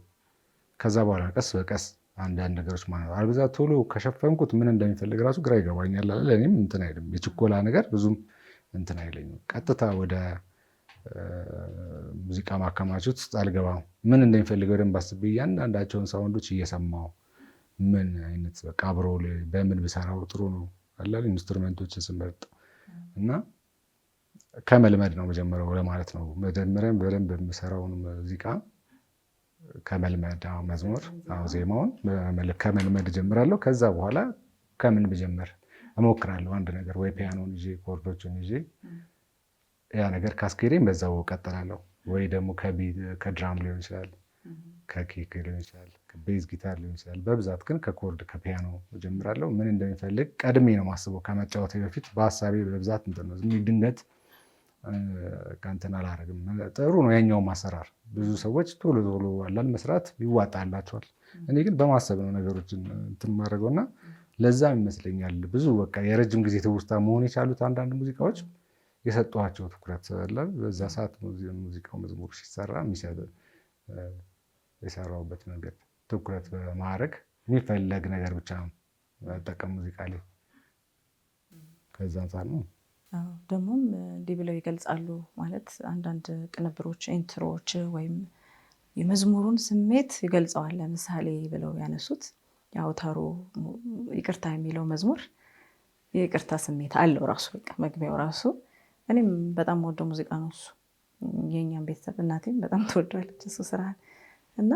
ከዛ በኋላ ቀስ በቀስ አንዳንድ ነገሮች ማለት አልበዛ ቶሎ ከሸፈንኩት ምን እንደሚፈልግ ራሱ ግራ ይገባኛል። ለእኔም እንትን አይልም፣ የችኮላ ነገር ብዙም እንትን አይለኝም። ቀጥታ ወደ ሙዚቃ ማከማቸት ውስጥ አልገባም። ምን እንደሚፈልገው ደንብ አስቤ እያንዳንዳቸውን ሳውንዶች እየሰማሁ ምን አይነት በቃ አብሮ በምን ብሰራው ጥሩ ነው አላል ኢንስትሩሜንቶችን ስመርጥ እና ከመልመድ ነው መጀመሪያው ለማለት ነው። መጀመሪያ በደንብ የምሰራውን ሙዚቃ ከመልመድ መዝሙር ዜማውን ከመልመድ ጀምራለሁ። ከዛ በኋላ ከምን ብጀምር እሞክራለሁ። አንድ ነገር ወይ ፒያኖን ይዤ ኮርዶችን ይዤ ያ ነገር ካስኬደኝ በዛው ቀጥላለሁ። ወይ ደግሞ ከድራም ሊሆን ይችላል ከኬክ ሊሆን ይችላል፣ ቤዝ ጊታር ሊሆን ይችላል። በብዛት ግን ከኮርድ ከፒያኖ እጀምራለሁ። ምን እንደሚፈልግ ቀድሜ ነው ማስበው ከመጫወቴ በፊት በሀሳቤ በብዛት እንትን ነው ድንገት እንትን አላደርግም። ጥሩ ነው ያኛው ማሰራር። ብዙ ሰዎች ቶሎ ቶሎ አላል መስራት ይዋጣላቸዋል። እኔ ግን በማሰብ ነው ነገሮችን እንትን ማድረገው እና ለዛም ይመስለኛል ብዙ በቃ የረጅም ጊዜ ትውስታ መሆን የቻሉት አንዳንድ ሙዚቃዎች የሰጠኋቸው ትኩረት አለ። በዛ ሰዓት ሙዚቃው መዝሙር ሲሰራ የሰራሁበት መንገድ ትኩረት በማድረግ የሚፈለግ ነገር ብቻ ነው መጠቀም ሙዚቃ ላይ ከዛ አንፃር ነው። ደግሞም እንዲህ ብለው ይገልጻሉ ማለት አንዳንድ ቅንብሮች ኢንትሮዎች ወይም የመዝሙሩን ስሜት ይገልጸዋል። ለምሳሌ ብለው ያነሱት የአውታሩ ይቅርታ የሚለው መዝሙር የይቅርታ ስሜት አለው ራሱ በቃ መግቢያው ራሱ። እኔም በጣም ወደው ሙዚቃ ነው እሱ። የኛም ቤተሰብ እናቴም በጣም ትወደዋለች እሱ ስራ እና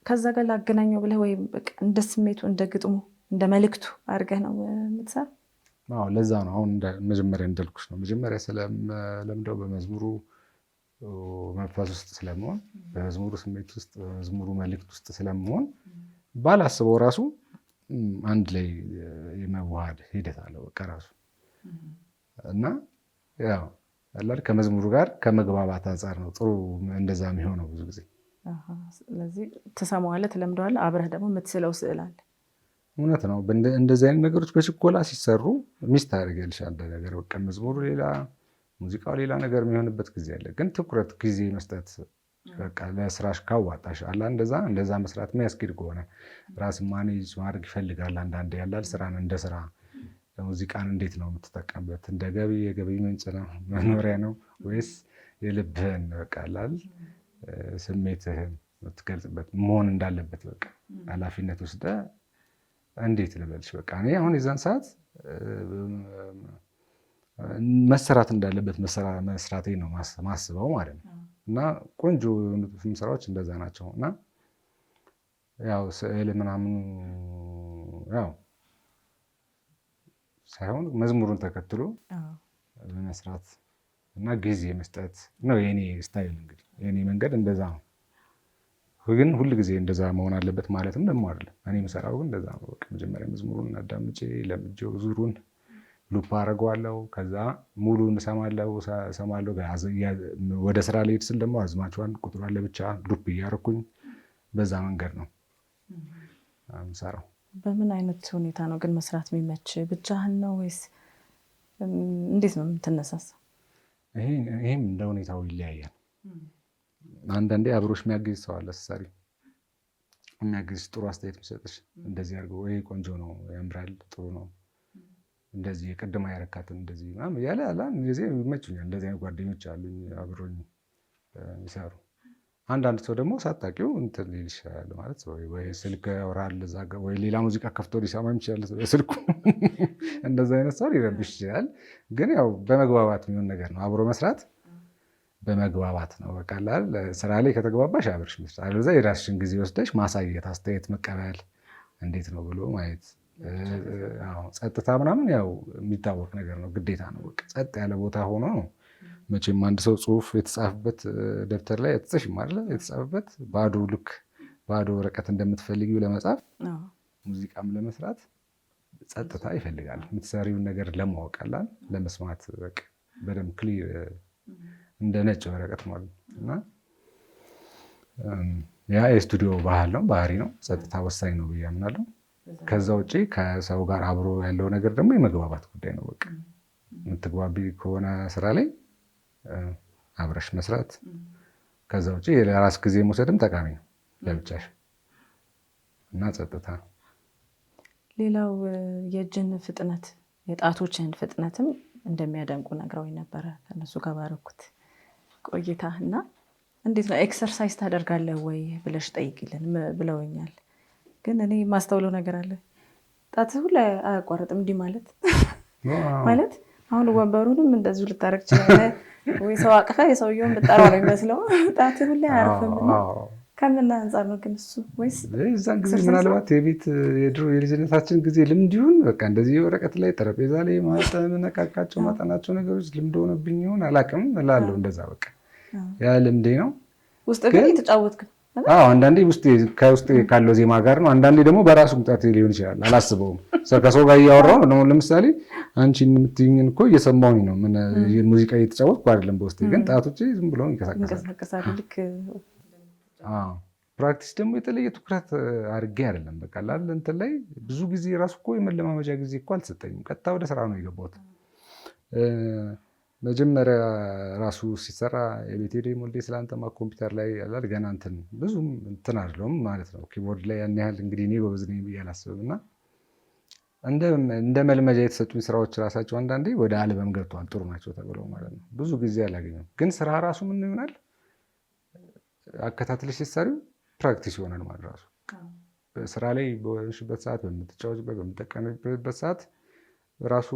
ከዛ ጋር ላገናኘው ብለህ ወይም በቃ እንደ ስሜቱ እንደ ግጥሙ እንደ መልእክቱ አድርገህ ነው የምትሰራው? አዎ ለዛ ነው አሁን መጀመሪያ እንዳልኩሽ ነው። መጀመሪያ ስለምደው በመዝሙሩ መንፈስ ውስጥ ስለመሆን በመዝሙሩ ስሜት ውስጥ በመዝሙሩ መልእክት ውስጥ ስለመሆን ባላስበው ራሱ አንድ ላይ የመዋሃድ ሂደት አለው በቃ ራሱ እና ያው አላል ከመዝሙሩ ጋር ከመግባባት አንጻር ነው ጥሩ እንደዛ የሚሆነው ብዙ ጊዜ። ስለዚህ ትሰማዋለህ፣ ትለምደዋለህ፣ አብረህ ደግሞ የምትስለው ስዕል አለ። እውነት ነው። እንደዚህ አይነት ነገሮች በችኮላ ሲሰሩ ሚስ ታደርጊያለሽ አንድ ነገር በቃ መዝሙሩ ሌላ ሙዚቃው ሌላ ነገር የሚሆንበት ጊዜ አለ። ግን ትኩረት ጊዜ መስጠት በቃ ለስራሽ ካዋጣሽ አላ እንደዛ መስራት የሚያስኬድ ከሆነ ራስን ማኔጅ ማድረግ ይፈልጋል። አንዳንዴ ያላል ስራን እንደ ስራ ሙዚቃን እንዴት ነው የምትጠቀምበት? እንደ የገቢ ምንጭ ነው መኖሪያ ነው ወይስ የልብህን በቃ አላል ስሜትህን የምትገልጽበት መሆን እንዳለበት በቃ ኃላፊነት ወስደህ እንዴት ልበልሽ በቃ እኔ አሁን የዛን ሰዓት መሰራት እንዳለበት መስራቴ ነው ማስበው ማለት ነው። እና ቆንጆ ስራዎች እንደዛ ናቸው። እና ያው ስዕል ምናምኑ ያው ሳይሆን መዝሙሩን ተከትሎ መስራት እና ጊዜ መስጠት ነው የኔ ስታይል። እንግዲህ የኔ መንገድ እንደዛ ነው። ግን ሁል ጊዜ እንደዛ መሆን አለበት ማለትም ደግሞ አይደለም። እኔ የምሰራው ግን እንደዛ ነው። በቃ መጀመሪያ መዝሙሩን አዳምጬ ለምጄው ዙሩን ሉፕ አደርገዋለሁ። ከዛ ሙሉን እሰማለሁ። ወደ ስራ ልሄድ ስል ደግሞ አዝማቿን ቁጥሯን ለብቻ ሉፕ እያደረኩኝ በዛ መንገድ ነው የምሰራው። በምን አይነት ሁኔታ ነው ግን መስራት የሚመች? ብቻህን ነው ወይስ እንዴት ነው የምትነሳሳው? ይሄም እንደ ሁኔታው ይለያያል። አንዳንዴ አብሮሽ የሚያግዝ ሰው አለ። ስትሰሪ የሚያግዝ ጥሩ አስተያየት የሚሰጥሽ እንደዚህ አድርገው ይሄ ቆንጆ ነው፣ ያምራል፣ ጥሩ ነው፣ እንደዚህ የቅድማ ያረካትን እንደዚህ ምናምን እያለ አላን ጊዜ ይመቹኛል። እንደዚህ አይነት ጓደኞች አሉኝ አብሮኝ የሚሰሩ። አንዳንድ ሰው ደግሞ ሳታውቂው እንትን ሊል ይችላል ማለት ወይ ስልክ ያወራል እዛ ጋር ወይ ሌላ ሙዚቃ ከፍቶ ሊሰማም ይችላል ስልኩ። እንደዛ አይነት ሰው ሊረብሽ ይችላል። ግን ያው በመግባባት የሚሆን ነገር ነው አብሮ መስራት በመግባባት ነው። በቃ ስራ ላይ ከተግባባሽ አብረሽ መስራት፣ አለዛ የራስሽን ጊዜ ወስደሽ ማሳየት፣ አስተያየት መቀበል እንዴት ነው ብሎ ማየት። ጸጥታ ምናምን ያው የሚታወቅ ነገር ነው፣ ግዴታ ነው። በቃ ጸጥ ያለ ቦታ ሆኖ ነው መቼም አንድ ሰው ጽሁፍ የተጻፈበት ደብተር ላይ የተጽፍም አይደለ የተጻፈበት ባዶ ወረቀት እንደምትፈልጊው ለመጻፍ ሙዚቃም ለመስራት ጸጥታ ይፈልጋል። የምትሰሪውን ነገር ለማወቅ አላል ለመስማት በቃ በደንብ ክሊር እንደ ነጭ ወረቀት ማለት ነው። እና ያ የስቱዲዮ ባህል ነው፣ ባህሪ ነው። ጸጥታ ወሳኝ ነው ብዬ አምናለሁ። ከዛ ውጭ ከሰው ጋር አብሮ ያለው ነገር ደግሞ የመግባባት ጉዳይ ነው። በቃ የምትግባቢ ከሆነ ስራ ላይ አብረሽ መስራት። ከዛ ውጭ የራስ ጊዜ መውሰድም ጠቃሚ ነው ለብቻሽ እና ጸጥታ። ሌላው የእጅን ፍጥነት የጣቶችን ፍጥነትም እንደሚያደንቁ ነግረውኝ ነበረ ከነሱ ጋር ባረኩት ቆይታ። እና እንዴት ነው ኤክሰርሳይዝ ታደርጋለህ ወይ ብለሽ ጠይቂልን ብለውኛል። ግን እኔ ማስተውለው ነገር አለ። ጣትህ ሁላ አያቋርጥም እንዲህ ማለት አሁን ወንበሩንም እንደዚሁ ልታረግ ትችላለህ ወይ ሰው አቅፈ የሰውየውን ብጠራው ነው የሚመስለው። ጣትህ ሁላ አያርፍም። ከምን አንጻር ነው ግን እሱ? ወይስ እዛን ጊዜ ምናልባት የቤት የድሮ የልጅነታችን ጊዜ ልምድ ይሁን በቃ እንደዚህ ወረቀት ላይ ጠረጴዛ ላይ ማጠናቸው ማጠናቸው ነገሮች ልምድ ሆነብኝ ይሁን አላውቅም እላለሁ። እንደዛ በቃ ያ ልምዴ ነው። ውስጥ ግን የተጫወትክ አንዳንዴ ከውስጤ ካለው ዜማ ጋር ነው። አንዳንዴ ደግሞ በራሱ ምጣት ሊሆን ይችላል፣ አላስበውም። ከሰው ጋር እያወራሁ ነው። ለምሳሌ አንቺን የምትይኝን እኮ እየሰማሁኝ ነው። ምን ሙዚቃ እየተጫወትኩ አይደለም፣ በውስጤ ግን ጣቶቼ ዝም ብለው ይንቀሳቀሳሉ። ፕራክቲስ ደግሞ የተለየ ትኩረት አድርጌ አይደለም። በቃ ላለ እንትን ላይ ብዙ ጊዜ ራሱ እኮ የመለማመጃ ጊዜ እኮ አልተሰጠኝም። ቀጥታ ወደ ስራ ነው የገባሁት። መጀመሪያ ራሱ ሲሰራ የቤቴ ሞልዴ ስላንተማ ኮምፒውተር ላይ ያላል ገና ብዙም እንትን አይደለሁም ማለት ነው። ኪቦርድ ላይ ያን ያህል እንግዲህ እኔ ጎበዝ ነኝ ብዬ አላስብም። እና እንደ መልመጃ የተሰጡኝ ስራዎች ራሳቸው አንዳንዴ ወደ አልበም ገብተዋል፣ ጥሩ ናቸው ተብለው ማለት ነው። ብዙ ጊዜ አላገኘም። ግን ስራ ራሱ ምን ይሆናል አከታትለሽ ሲሰሪው ፕራክቲስ ይሆናል ማለት ራሱ ስራ ላይ በሆንሽበት ሰዓት፣ በምትጫወችበት በምትጠቀምበት ሰዓት ራሱ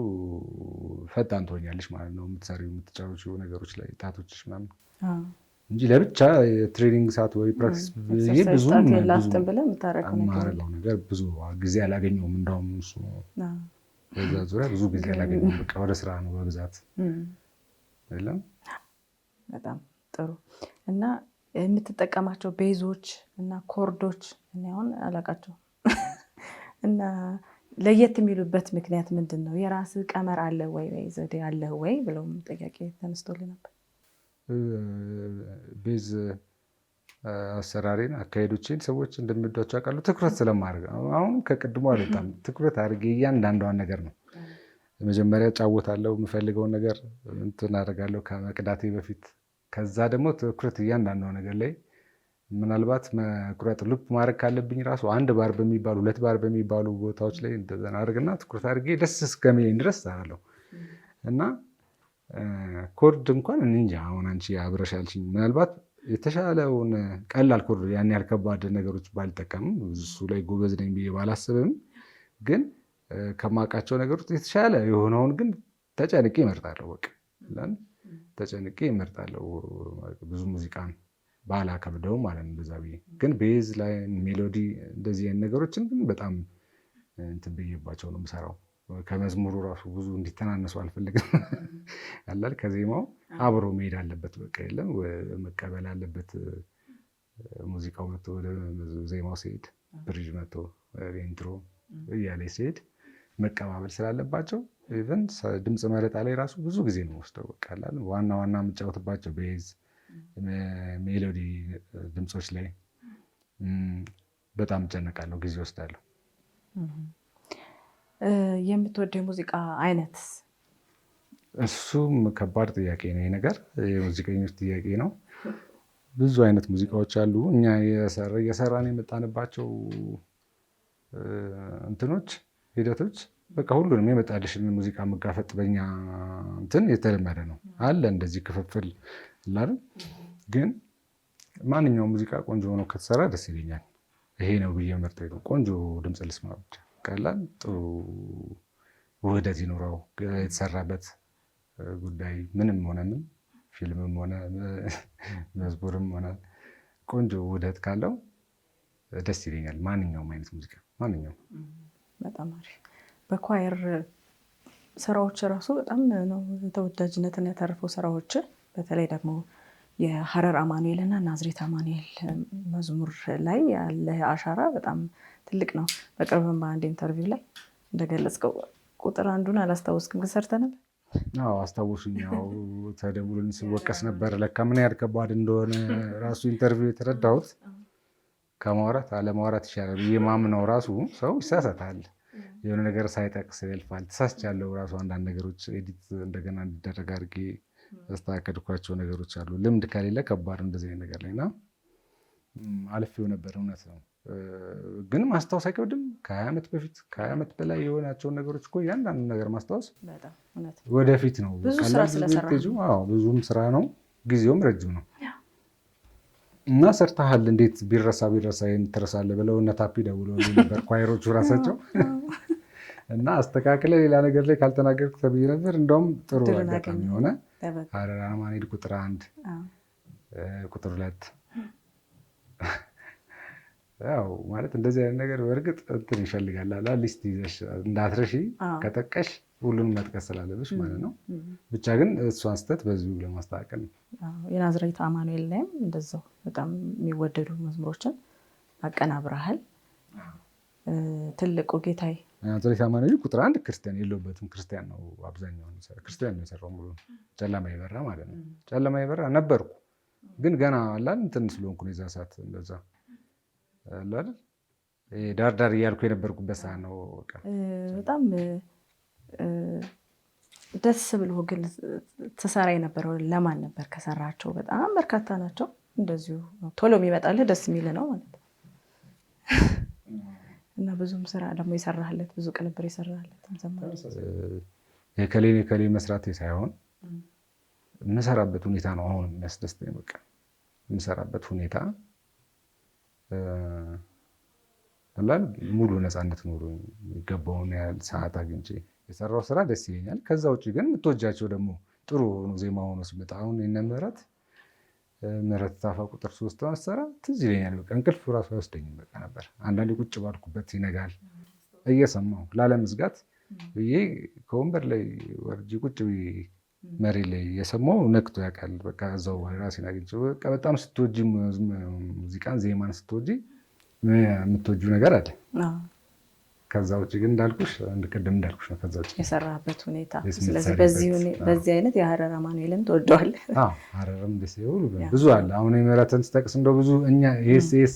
ፈጣን ትሆኛለሽ ማለት ነው። የምትጫወቺው ነገሮች ላይ ጣቶችሽ ምናምን እንጂ ለብቻ የትሬኒንግ ሰዓት ወይ ፕራክቲስ የማረገው ነገር ብዙ ጊዜ አላገኘውም። እንደውም እሱ በዛ ዙሪያ ብዙ ጊዜ አላገኘውም። በቃ ወደ ስራ ነው በብዛት አይደለም። በጣም ጥሩ። እና የምትጠቀማቸው ቤዞች እና ኮርዶች እኔ አሁን አላውቃቸውም እና ለየት የሚሉበት ምክንያት ምንድን ነው? የራስህ ቀመር አለ ወይ ዘዴ አለ ወይ ብለውም ጥያቄ ተነስቶልኝ ነበር። ቤዝ አሰራሬን አካሄዶቼን ሰዎች እንደሚወዷቸው አውቃለሁ። ትኩረት ስለማድረግ አሁንም ከቅድሞ አልወጣም። ትኩረት አድርጌ እያንዳንዷን ነገር ነው መጀመሪያ እጫወታለሁ። የምፈልገውን ነገር እንትን አደርጋለሁ ከመቅዳቴ በፊት። ከዛ ደግሞ ትኩረት እያንዳንዷ ነገር ላይ ምናልባት መቁረጥ ሉፕ ማድረግ ካለብኝ ራሱ 1 ባር በሚባሉ 2 ባር በሚባሉ ቦታዎች ላይ እንደዛ አድርግና ትኩረት አድርጌ ደስ እስከሚለኝ ድረስ አለው። እና ኮርድ እንኳን እንጃ አሁን አንቺ አብረሽ ያልሽኝ ምናልባት የተሻለውን ቀላል ኮርድ ያን ያህል ከባድ ነገሮች ባልጠቀምም እሱ ላይ ጎበዝ ነኝ ብዬ ባላስብም ግን ከማውቃቸው ነገሮች የተሻለ የሆነውን ግን ተጨንቄ እመርጣለሁ። በቃ ተጨንቄ እመርጣለሁ። ብዙ ሙዚቃን ባላከብደው ማለት ነው። በዛ ብዬ ግን ቤዝ ላይ ሜሎዲ እንደዚህ አይነት ነገሮችን ግን በጣም እንትን ብዬባቸው ነው የምሰራው። ከመዝሙሩ ራሱ ብዙ እንዲተናነሱ አልፈልግም። ያላል ከዜማው አብሮ መሄድ አለበት። በቃ የለም መቀበል አለበት። ሙዚቃው መጥቶ ወደ ዜማው ሲሄድ ብሪጅ መጥቶ ኢንትሮ እያለ ሲሄድ መቀባበል ስላለባቸው ኢቨን ድምፅ መረጣ ላይ ራሱ ብዙ ጊዜ ነው ወስደው በቃ ዋና ዋና የምጫወትባቸው ቤዝ ሜሎዲ ድምፆች ላይ በጣም እጨነቃለሁ፣ ጊዜ ወስዳለሁ። የምትወደው የሙዚቃ አይነት? እሱም ከባድ ጥያቄ ነው። ይሄ ነገር የሙዚቀኞች ጥያቄ ነው። ብዙ አይነት ሙዚቃዎች አሉ። እኛ እየሰራን የመጣንባቸው እንትኖች ሂደቶች በቃ ሁሉንም የመጣልሽን ሙዚቃ መጋፈጥ በኛ እንትን የተለመደ ነው አለ እንደዚህ ክፍፍል አይደል? ግን ማንኛውም ሙዚቃ ቆንጆ ሆኖ ከተሰራ ደስ ይለኛል። ይሄ ነው ብዬ መርጠው ነው። ቆንጆ ድምፅ ልስማ ብቻ፣ ቀላል ጥሩ ውህደት ይኖረው የተሰራበት ጉዳይ ምንም ሆነ ምን ፊልምም ሆነ መዝሙርም ሆነ ቆንጆ ውህደት ካለው ደስ ይለኛል። ማንኛውም አይነት ሙዚቃ ማንኛውም። በጣም አሪፍ። በኳየር ስራዎች ራሱ በጣም ነው ተወዳጅነትን ያተረፈው ስራዎች። በተለይ ደግሞ የሀረር አማኑኤል እና ናዝሬት አማኑኤል መዝሙር ላይ ያለ አሻራ በጣም ትልቅ ነው። በቅርብም በአንድ ኢንተርቪው ላይ እንደገለጽከው ቁጥር 1ን አላስታወስክም ግን ሰርተህ ነበር? አዎ አስታወሱኝ። ያው ተደውሎልኝ ስወቀስ ነበር ለካ ምን ያህል ከባድ እንደሆነ ራሱ ኢንተርቪው የተረዳሁት። ከማውራት አለማውራት ይሻላል ብዬ ማምነው። ራሱ ሰው ይሳሳታል፣ የሆነ ነገር ሳይጠቅስ ያልፋል። ተሳስቻለሁ። ራሱ አንዳንድ ነገሮች ኤዲት እንደገና እንዲደረግ አድርጌ ያስተካከልኳቸው ነገሮች አሉ። ልምድ ከሌለ ከባድ እንደዚህ አይነት ነገር ላይ እና አልፌው ነበር። እውነት ነው። ግን ማስታወስ አይከብድም። ከ20 ዓመት በፊት ከ20 ዓመት በላይ የሆናቸውን ነገሮች እኮ እያንዳንዱ ነገር ማስታወስ ወደፊት ነው። ብዙም ስራ ነው፣ ጊዜውም ረጅም ነው እና ሰርተሃል። እንዴት ቢረሳ ይህን ትረሳለህ ብለው እነ ታፒ ደውለውልኝ ነበር ኳይሮቹ ራሳቸው እና አስተካክለ ሌላ ነገር ላይ ካልተናገርኩ ተብዬ ነበር። እንደውም ጥሩ አጋጣሚ የሆነ ሀረር አማኑኤል ቁጥር 1 ቁጥር 2 ያው ማለት እንደዚህ አይነት ነገር በእርግጥ እንትን ይፈልጋል ሊስት ይዘሽ እንዳትረሺ ከጠቀሽ ሁሉንም መጥቀስ ስላለብሽ ማለት ነው። ብቻ ግን እሷን ስህተት በዚሁ ለማስተካከል ነው። የናዝሬቱ አማኑኤል ላይም እንደዛው በጣም የሚወደዱ መዝሙሮችን አቀናብረሃል። ትልቁ ጌታዬ ናዝሬቱ አማኑኤል ቁጥር 1 ክርስቲያን የለውበትም። ክርስቲያን ነው አብዛኛውን ክርስቲያን ነው የሰራው ሙሉ ጨለማ ይበራ ማለት ነው። ጨለማ ይበራ ነበርኩ ግን ገና አላል እንትን ስለሆንኩ ነው የዛ ሰዓት እንደዛ አላል ዳር እያልኩ የነበርኩበት ሰዓት ነው። በጣም ደስ ብሎ ግን ተሰራ የነበረው ለማን ነበር? ከሰራቸው በጣም በርካታ ናቸው። እንደዚሁ ቶሎ የሚመጣልህ ደስ የሚል ነው ማለት ነው። እና ብዙም ስራ ደግሞ የሰራህለት ብዙ ቅንብር የሰራህለት የከሌ መስራቴ ሳይሆን የምሰራበት ሁኔታ ነው አሁን የሚያስደስተኝ። በቃ የምሰራበት ሁኔታ አላል ሙሉ ነፃነት ኖሮ የሚገባውን ያህል ሰዓት አግኝቼ የሰራው ስራ ደስ ይለኛል። ከዛ ውጭ ግን የምትወጃቸው ደግሞ ጥሩ ዜማ ሆኖ ሲመጣ አሁን የእነ ምህረት ታፋ ቁጥር 3 መሰራ ትዝ ይለኛል። በቃ እንቅልፍ ራሱ አይወስደኝም በቃ ነበር። አንዳንዴ ቁጭ ባልኩበት ይነጋል እየሰማሁ ላለመዝጋት ብዬ ከወንበር ላይ ወርጄ ቁጭ መሬት ላይ እየሰማሁ ነክቶ ያውቃል። በቃ እዛው ራሴን አግኝቼ በቃ በጣም ስትወጂ ሙዚቃን ዜማን ስትወጂ የምትወጂው ነገር አለ። ከዛ ውጭ ግን እንዳልኩሽ ቅድም እንዳልኩሽ ነው። ከዛ ውጭ የሰራበት ሁኔታ ስለዚህ በዚህ አይነት የሀረር አማኑኤልን ትወደዋለህ? ሀረርም ደስ ይሁሉ ብዙ አለ። አሁን የምህረትን ስጠቅስ እንደው ብዙ እኛ ይሄስ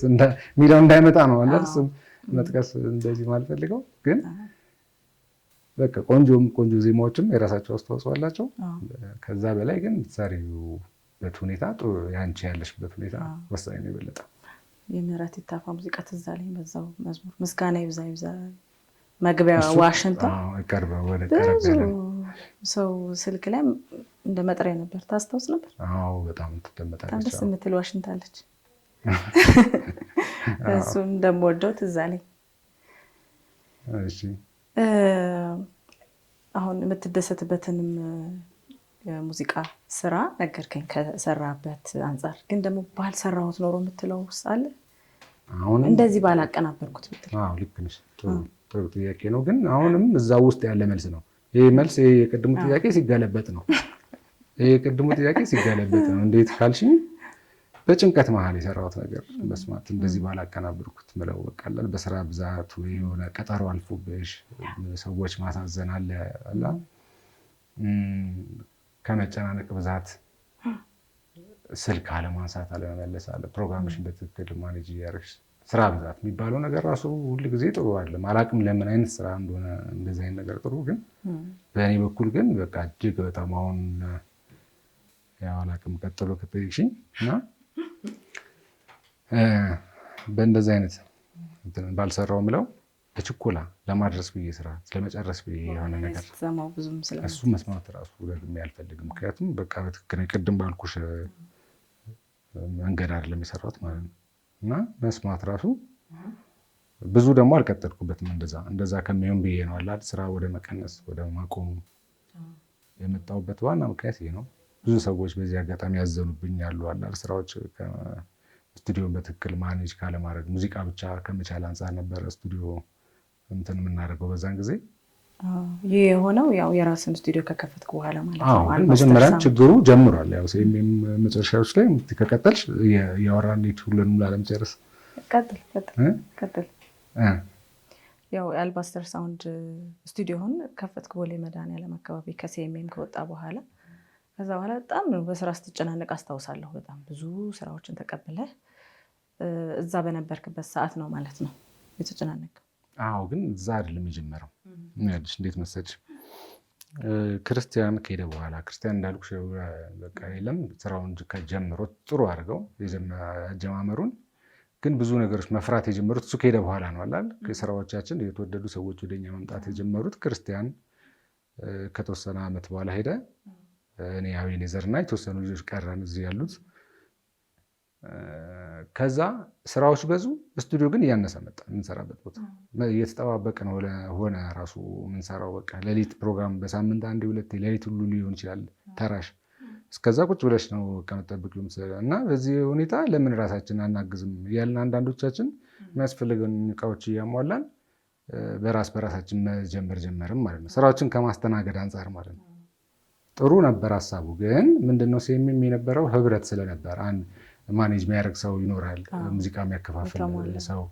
ሚለው እንዳይመጣ ነው አለ እሱም መጥቀስ እንደዚህ ማልፈልገው ግን በቃ ቆንጆ ዜማዎችም የራሳቸው አስተዋጽኦ አላቸው። ከዛ በላይ ግን የምትሰሪበት ሁኔታ ያንቺ ያለሽበት ሁኔታ ወሳኝ ነው የበለጠ። የምህረት ይታፋ ሙዚቃ ትዝ አለኝ በዛው መዝሙር ምስጋና ይብዛ መግቢያ ዋሽንግተን ሰው ስልክ ላይ እንደ መጥሪያ ነበር። ታስታውስ ነበር? አዎ በጣም ትደመጣለች። በጣም ደስ የምትል ዋሽንት አለች። እሱን እንደምወደው ትዝ አለኝ። እሺ አሁን የምትደሰትበትንም የሙዚቃ ስራ ነገርከኝ ከሰራበት አንጻር። ግን ደግሞ ባልሰራሁት ኖሮ የምትለው ውስጥ አለ? አሁን እንደዚህ ባላቀናበርኩት ብትል? አዎ ልክ ነሽ። ጥሩ ጥያቄ ነው። ግን አሁንም እዛ ውስጥ ያለ መልስ ነው ይሄ መልስ። ይሄ የቅድሙ ጥያቄ ሲገለበጥ ነው። ይሄ የቅድሙ ጥያቄ ሲገለበጥ ነው። እንዴት ካልሽኝ በጭንቀት መሀል የሰራሁት ነገር መስማት እንደዚህ ባላቀናበርኩት ምለው በቃላል በስራ ብዛት ወይ የሆነ ቀጠሮ አልፎብሽ ሰዎች ማሳዘን አለ አላ ከመጨናነቅ ብዛት ስልክ አለማንሳት አለመመለስ አለ። ፕሮግራምሽን በትክክል ማኔጅ እያደረግሽ ስራ ብዛት የሚባለው ነገር ራሱ ሁል ጊዜ ጥሩ አይደለም። አላቅም ለምን አይነት ስራ እንደሆነ እንደዚህ አይነት ነገር ጥሩ ግን በእኔ በኩል ግን በቃ እጅግ በጣም አሁን ያው አላቅም ቀጥሎ ከጠየቅሽኝ እና በእንደዚህ አይነት ባልሰራው ምለው በችኮላ ለማድረስ ብዬ ስራ ስለመጨረስ ብዬ የሆነ ነገር እሱ መስማት ራሱ ደግሜ አልፈልግም። ምክንያቱም በቃ በትክክል ቅድም ባልኩሽ መንገድ አይደለም የሰራሁት ማለት ነው እና መስማት ራሱ ብዙ ደግሞ አልቀጠልኩበትም። እንደዛ ከሚሆን ብዬ ነው አላ ስራ ወደ መቀነስ ወደ ማቆሙ የመጣሁበት ዋና ምክንያት ይሄ ነው። ብዙ ሰዎች በዚህ አጋጣሚ ያዘኑብኝ ያሉ አላ ስራዎች ስቱዲዮን በትክክል ማኔጅ ካለማድረግ ሙዚቃ ብቻ ከመቻል አንጻር ነበረ ስቱዲዮ እንትን የምናደርገው በዛን ጊዜ። ይህ የሆነው ያው የራስን ስቱዲዮ ከከፈትኩ በኋላ ማለት ነው። መጀመሪያ ችግሩ ጀምሯል። ያው ሴም መጨረሻዎች ላይ ከቀጠልሽ ያወራን ሁሉንም ላለመጨረስ ቀጥል። ያው የአልባስተር ሳውንድ ስቱዲዮን ከፈትኩ ቦሌ መድኃኒዓለም አካባቢ ከሴሜም ከወጣ በኋላ ከዛ በኋላ በጣም በስራ ስትጨናነቅ አስታውሳለሁ። በጣም ብዙ ስራዎችን ተቀብለህ እዛ በነበርክበት ሰዓት ነው ማለት ነው የተጨናነቀው? አዎ፣ ግን እዛ አይደለም የጀመረው። እንዴት መሰለሽ ክርስቲያን ከሄደ በኋላ ክርስቲያን እንዳልኩሽ በቃ የለም ስራውን ከጀምሮ ጥሩ አድርገው አጀማመሩን ግን ብዙ ነገሮች መፍራት የጀመሩት እሱ ከሄደ በኋላ ነው አላል። ስራዎቻችን የተወደዱ ሰዎች ወደኛ መምጣት የጀመሩት ክርስቲያን ከተወሰነ ዓመት በኋላ ሄደ። እኔ አቤኔዘር እና የተወሰኑ ልጆች ቀረን እዚህ ያሉት። ከዛ ስራዎች በዙ፣ ስቱዲዮ ግን እያነሰ መጣ። የምንሰራበት ቦታ እየተጠባበቀ ነው ሆነ ራሱ የምንሰራው በቃ ሌሊት ፕሮግራም በሳምንት አንዴ ሁለቴ ሌሊት ሁሉ ሊሆን ይችላል ተራሽ። እስከዛ ቁጭ ብለሽ ነው በቃ መጠበቅ እና በዚህ ሁኔታ ለምን ራሳችን አናግዝም እያልን አንዳንዶቻችን የሚያስፈልገን እቃዎች እያሟላን በራሳችን መጀመር ጀመርም ማለት ነው። ስራዎችን ከማስተናገድ አንጻር ማለት ነው። ጥሩ ነበር ሀሳቡ። ግን ምንድነው ሲኤምኤም የነበረው ህብረት ስለነበር አንድ ማኔጅ የሚያደርግ ሰው ይኖራል፣ ሙዚቃ የሚያከፋፍል ሰው፣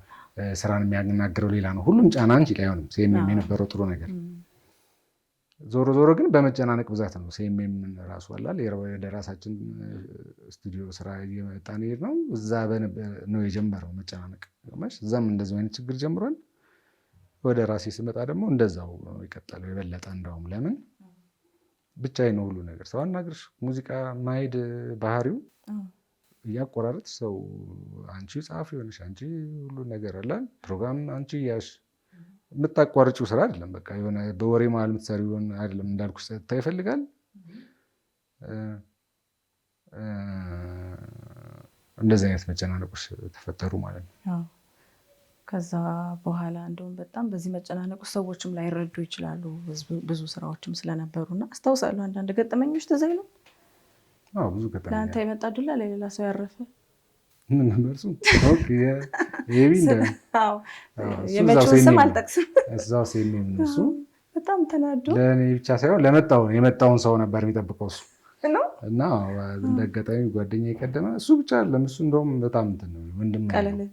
ስራን የሚያናግረው ሌላ ነው። ሁሉም ጫና እንጂ አይሆንም። ሲኤምኤም የነበረው ጥሩ ነገር ዞሮ ዞሮ ግን በመጨናነቅ ብዛት ነው። ሲኤምኤም ራሱ አላል ወደ ራሳችን ስቱዲዮ ስራ እየመጣን ሄድ ነው። እዛ ነው የጀመረው መጨናነቅ። እዛም እንደዚህ አይነት ችግር ጀምሯል። ወደ ራሴ ስመጣ ደግሞ እንደዛው የቀጠለው የበለጠ እንደውም ለምን ብቻዬን ነው ሁሉ ነገር። ሰው አናግርሽ ሙዚቃ ማሄድ ባህሪው እያቆራረጥ ሰው አንቺ ጸሐፊ ሆነሽ አንቺ ሁሉ ነገር አለ ፕሮግራም አንቺ ያሽ የምታቋርጪው ስራ አይደለም። በቃ የሆነ በወሬ መሀል የምትሰሪው አይደለም። እንዳልኩሽ ጸጥታ ይፈልጋል። እንደዚህ አይነት መጨናነቆች ተፈጠሩ ማለት ነው። ከዛ በኋላ እንደውም በጣም በዚህ መጨናነቁ ሰዎችም ላይረዱ ይችላሉ። ብዙ ስራዎችም ስለነበሩና አስታውሳለሁ አንዳንድ ገጠመኞች ትዝ አይሉም? አዎ ብዙ ገጠመኞች። ለአንተ የመጣ ዱላ ለሌላ ሰው ያረፈ ምን ነበር እሱ? ኦኬ የመጪውን ስም አልጠቅስም። እዛው ሲኤምኤም ነው እሱ። በጣም ተናዶ ለእኔ ብቻ ሳይሆን የመጣውን ሰው ነበር የሚጠብቀው እሱ እና እንደ አጋጣሚ ጓደኛ የቀደመ እሱ ብቻ አይደለም። እሱ እንደውም በጣም እንትን ነው ወንድም ነው።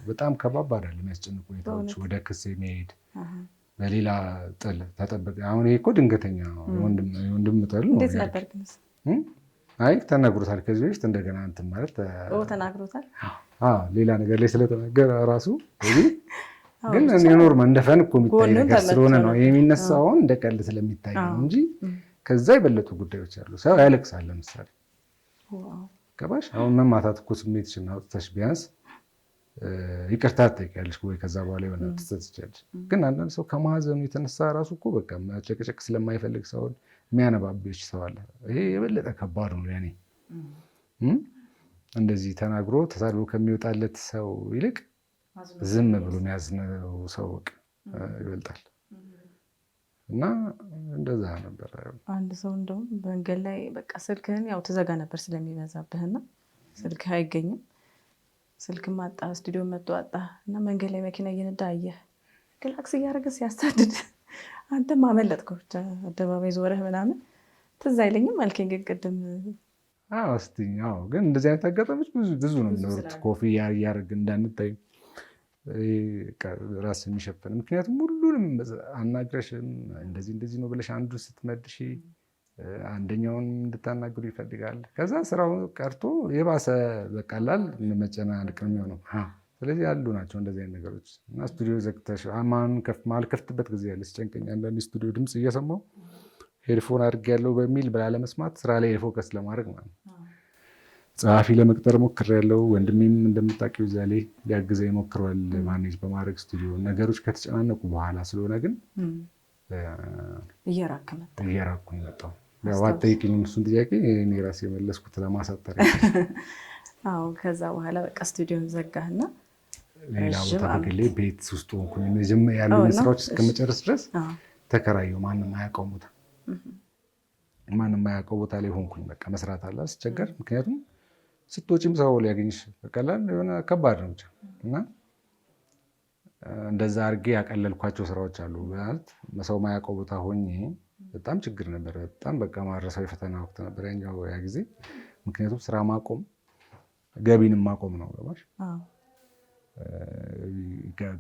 በጣም ከባባድ አይደለም የሚያስጨንቁ ሁኔታዎች፣ ወደ ክስ የሚሄድ በሌላ ጥል ተጠበቀ። አሁን ይሄ እኮ ድንገተኛ ነው። ወንድም ጥል ነው። እንዴት ነበር ግን? አይ ተናግሮታል ከዚህ በፊት እንደገና እንትን ማለት ተናግሮታል። ሌላ ነገር ላይ ስለተናገረ ራሱ ግን ኖርማል እንደ ፈን እኮ የሚታይ ነገር ስለሆነ ነው የሚነሳውን እንደ ቀልድ ስለሚታይ ነው እንጂ ከዛ የበለጡ ጉዳዮች አሉ። ሰው ያለቅሳል። ለምሳሌ ገባሽ? አሁን መማታት እኮ ስሜትሽን አውጥተሽ ቢያንስ ይቅርታ ትጠይቂያለሽ ወይ ከዛ በኋላ የሆነ ትጸጸቻለሽ። ግን አንዳንድ ሰው ከማዘኑ የተነሳ ራሱ እኮ በቃ መጨቅጨቅ ስለማይፈልግ ሰውን የሚያነባብሽ ሰው አለ። ይሄ የበለጠ ከባድ ነው ለእኔ። እንደዚህ ተናግሮ ተሳድቦ ከሚወጣለት ሰው ይልቅ ዝም ብሎ የሚያዝነው ሰው ይበልጣል። እና እንደዛ ነበር። አንድ ሰው እንደውም መንገድ ላይ በቃ ስልክህን ያው ትዘጋ ነበር ስለሚበዛብህና ስልክህ አይገኝም። ስልክም አጣ፣ ስቱዲዮ መጥቶ አጣ እና መንገድ ላይ መኪና እየነዳ አየህ፣ ግላክስ እያደረገ ሲያሳድድ አንተም አመለጥከው ብቻ አደባባይ ዞረህ ምናምን። ትዝ አይለኝም አልከኝ ግን ቅድም። ግን እንደዚህ አይነት አጋጣሚዎች ብዙ ነው የሚኖሩት። ኮፍያ እያደረግን እንዳንታይ ራስ የሚሸፈን ምክንያቱም ሁሉንም አናግረሽም እንደዚህ ነው ብለሽ አንዱ ስትመድሽ አንደኛውን እንድታናግሩ ይፈልጋል። ከዛ ስራው ቀርቶ የባሰ በቃላል መጨናነቅ ነው የሚሆነው። ስለዚህ ያሉ ናቸው እንደዚህ አይነት ነገሮች እና ስቱዲዮ ዘግተሽ ማልከፍትበት ጊዜ ያለ ሲጨንቀኝ አንዳንድ ስቱዲዮ ድምፅ እየሰማሁ ሄድፎን አድርጌያለሁ በሚል ላለመስማት ስራ ላይ ፎከስ ለማድረግ ማለት ነው። ጸሐፊ ለመቅጠር ሞክሬያለሁ። ወንድሜም እንደምታውቂው እዛ ላይ ሊያግዘኝ ሞክሯል ማኔጅ በማድረግ ስቱዲዮ። ነገሮች ከተጨናነቁ በኋላ ስለሆነ ግን እየራኩ መጣሁ። አትጠይቂኝም እሱን ጥያቄ እኔ ራሴ የመለስኩት ለማሳጠር። ከዛ በኋላ በቃ ስቱዲዮን ዘጋህና ሌላ ቦታ በግሌ ቤት ውስጥ ሆንኩኝ። ያሉን ስራዎች እስከመጨረስ ድረስ ተከራየሁ። ማንም አያውቀው ቦታ ላይ ሆንኩኝ። በቃ መስራት አለ አስቸገር። ምክንያቱም ስትወጪም ሰው ሊያገኝሽ በቀላል የሆነ ከባድ ነው ብቻ እና እንደዛ አድርጌ ያቀለልኳቸው ስራዎች አሉ። ማለት ሰው ማያውቀው ቦታ ሆኜ በጣም ችግር ነበር። በጣም በቃ ማረሳው የፈተና ወቅት ነበር ያኛው ያ ጊዜ። ምክንያቱም ስራ ማቆም ገቢንም ማቆም ነው። ገባሽ?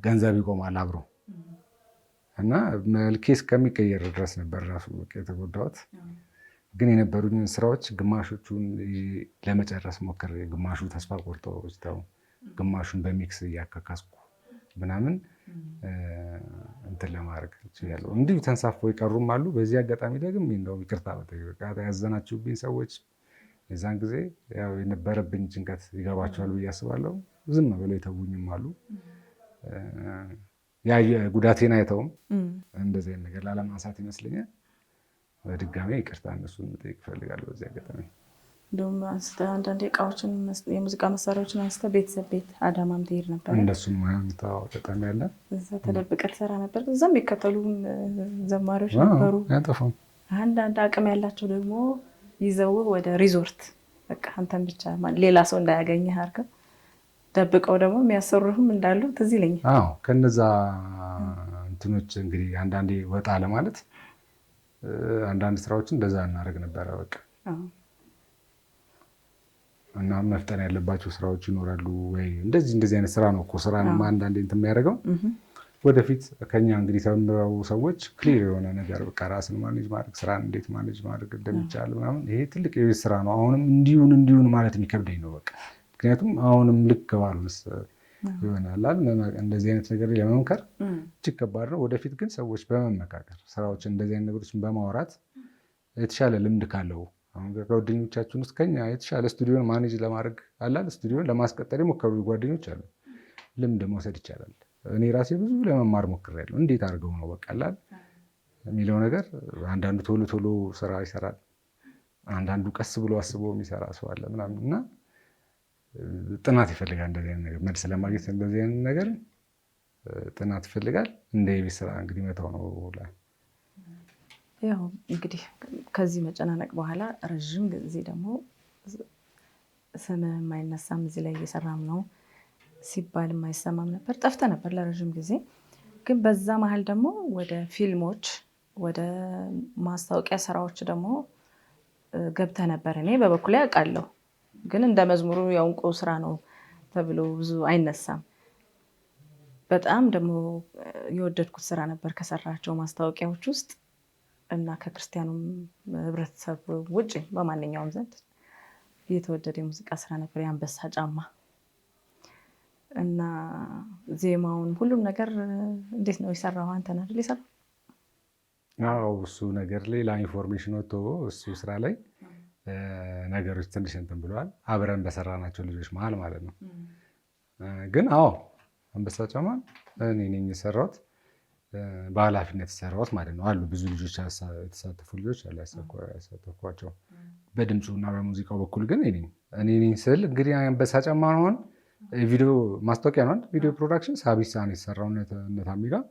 ገንዘብ ይቆማል አብሮ እና መልኬ እስከሚቀየር ድረስ ነበር ራሱ የተጎዳሁት። ግን የነበሩኝ ስራዎች ግማሾቹን ለመጨረስ ሞክሬ፣ ግማሹ ተስፋ ቆርጠው ወስደው፣ ግማሹን በሚክስ እያካካስኩ ምናምን እንትን ለማድረግ ችያለሁ። እንዲሁ ተንሳፈው የቀሩም አሉ። በዚህ አጋጣሚ ደግሞ እንደውም ይቅርታ ያዘናችሁብኝ ሰዎች የዛን ጊዜ ያው የነበረብኝ ጭንቀት ይገባቸዋል ብዬ አስባለሁ። ዝም ብለው የተውኝም አሉ። ጉዳቴን አይተውም እንደዚህ አይነት ነገር ላለማንሳት ይመስለኛል። በድጋሚ ይቅርታ እነሱን መጠየቅ እፈልጋለሁ በዚህ አጋጣሚ። እንደውም አንስተህ አንዳንድ እቃዎችን የሙዚቃ መሳሪያዎችን አንስተህ ቤተሰብ ቤት አዳማም ትሄድ ነበር። እንደሱም ተጠቃሚ ያለ እዛ ተደብቀህ ትሰራ ነበር። እዛም የሚከተሉ ዘማሪዎች ነበሩ። አንዳንድ አቅም ያላቸው ደግሞ ይዘው ወደ ሪዞርት በቃ አንተን ብቻ ሌላ ሰው እንዳያገኝህ አድርገው ደብቀው ደግሞ የሚያሰሩህም እንዳሉ ትዝ ይለኛል። አዎ ከነዛ እንትኖች እንግዲህ አንዳንዴ ወጣ ለማለት አንዳንድ ስራዎችን እንደዛ እናደርግ ነበረ በቃ። እና መፍጠን ያለባቸው ስራዎች ይኖራሉ ወይ እንደዚህ አይነት ስራ ነው እኮ ስራንማ አንዳንዴ እንትን የሚያደርገው ወደፊት ከኛ እንግዲህ ተምረው ሰዎች ክሊር የሆነ ነገር በቃ ራስን ማኔጅ ማድረግ ስራን እንዴት ማኔጅ ማድረግ እንደሚቻል ምናምን ይሄ ትልቅ የቤት ስራ ነው። አሁንም እንዲሁን ማለት የሚከብደኝ ነው በቃ። ምክንያቱም አሁንም ልክ ባሉንስ ይሆናል እንደዚህ አይነት ነገር ለመምከር እጅግ ከባድ ነው። ወደፊት ግን ሰዎች በመመካከር ስራዎችን እንደዚህ አይነት ነገሮችን በማውራት የተሻለ ልምድ ካለው አሁን ከጓደኞቻችን ውስጥ ከኛ የተሻለ ስቱዲዮን ማኔጅ ለማድረግ አላል ስቱዲዮን ለማስቀጠል የሞከሩ ጓደኞች አሉ። ልምድ መውሰድ ይቻላል። እኔ ራሴ ብዙ ለመማር ሞክሬያለሁ። እንዴት አድርገው ነው በቃ አላል የሚለው ነገር። አንዳንዱ ቶሎ ስራ ይሰራል፣ አንዳንዱ ቀስ ብሎ አስቦ የሚሰራ ሰው አለ ምናምን እና ጥናት ይፈልጋል። እንደዚህ አይነት ነገር መልስ ለማግኘት እንደዚህ አይነት ነገር ጥናት ይፈልጋል። እንደ የቤት ስራ እንግዲህ መተው ነው። ያው እንግዲህ ከዚህ መጨናነቅ በኋላ ረዥም ጊዜ ደግሞ ስም የማይነሳም እዚህ ላይ እየሰራም ነው ሲባል የማይሰማም ነበር፣ ጠፍተ ነበር ለረዥም ጊዜ። ግን በዛ መሀል ደግሞ ወደ ፊልሞች፣ ወደ ማስታወቂያ ስራዎች ደግሞ ገብተ ነበር። እኔ በበኩሌ ያውቃለሁ፣ ግን እንደ መዝሙሩ የእንቁ ስራ ነው ተብሎ ብዙ አይነሳም። በጣም ደግሞ የወደድኩት ስራ ነበር ከሰራቸው ማስታወቂያዎች ውስጥ እና ከክርስቲያኑም ህብረተሰብ ውጭ በማንኛውም ዘንድ የተወደደ የሙዚቃ ስራ ነበር የአንበሳ ጫማ። እና ዜማውን ሁሉም ነገር እንዴት ነው የሰራው? አንተ ነህ አይደል የሰራው? አዎ እሱ ነገር ሌላ ኢንፎርሜሽን ወጥቶ እሱ ስራ ላይ ነገሮች ትንሽ እንትን ብለዋል። አብረን በሰራናቸው ልጆች መሀል ማለት ነው። ግን አዎ አንበሳ ጫማ እኔ ነኝ የሰራሁት፣ በኃላፊነት የሰራሁት ማለት ነው። አሉ ብዙ ልጆች የተሳተፉ ልጆች አሉ ያሳተፏቸው በድምፁ እና በሙዚቃው በኩል ግን እኔ ነኝ ስል እንግዲህ አንበሳ ጫማ ነው ቪዲዮ ማስታወቂያ ነው። ቪዲዮ ፕሮዳክሽን ሳቢሳ ነው የተሰራው እነታሚ ጋር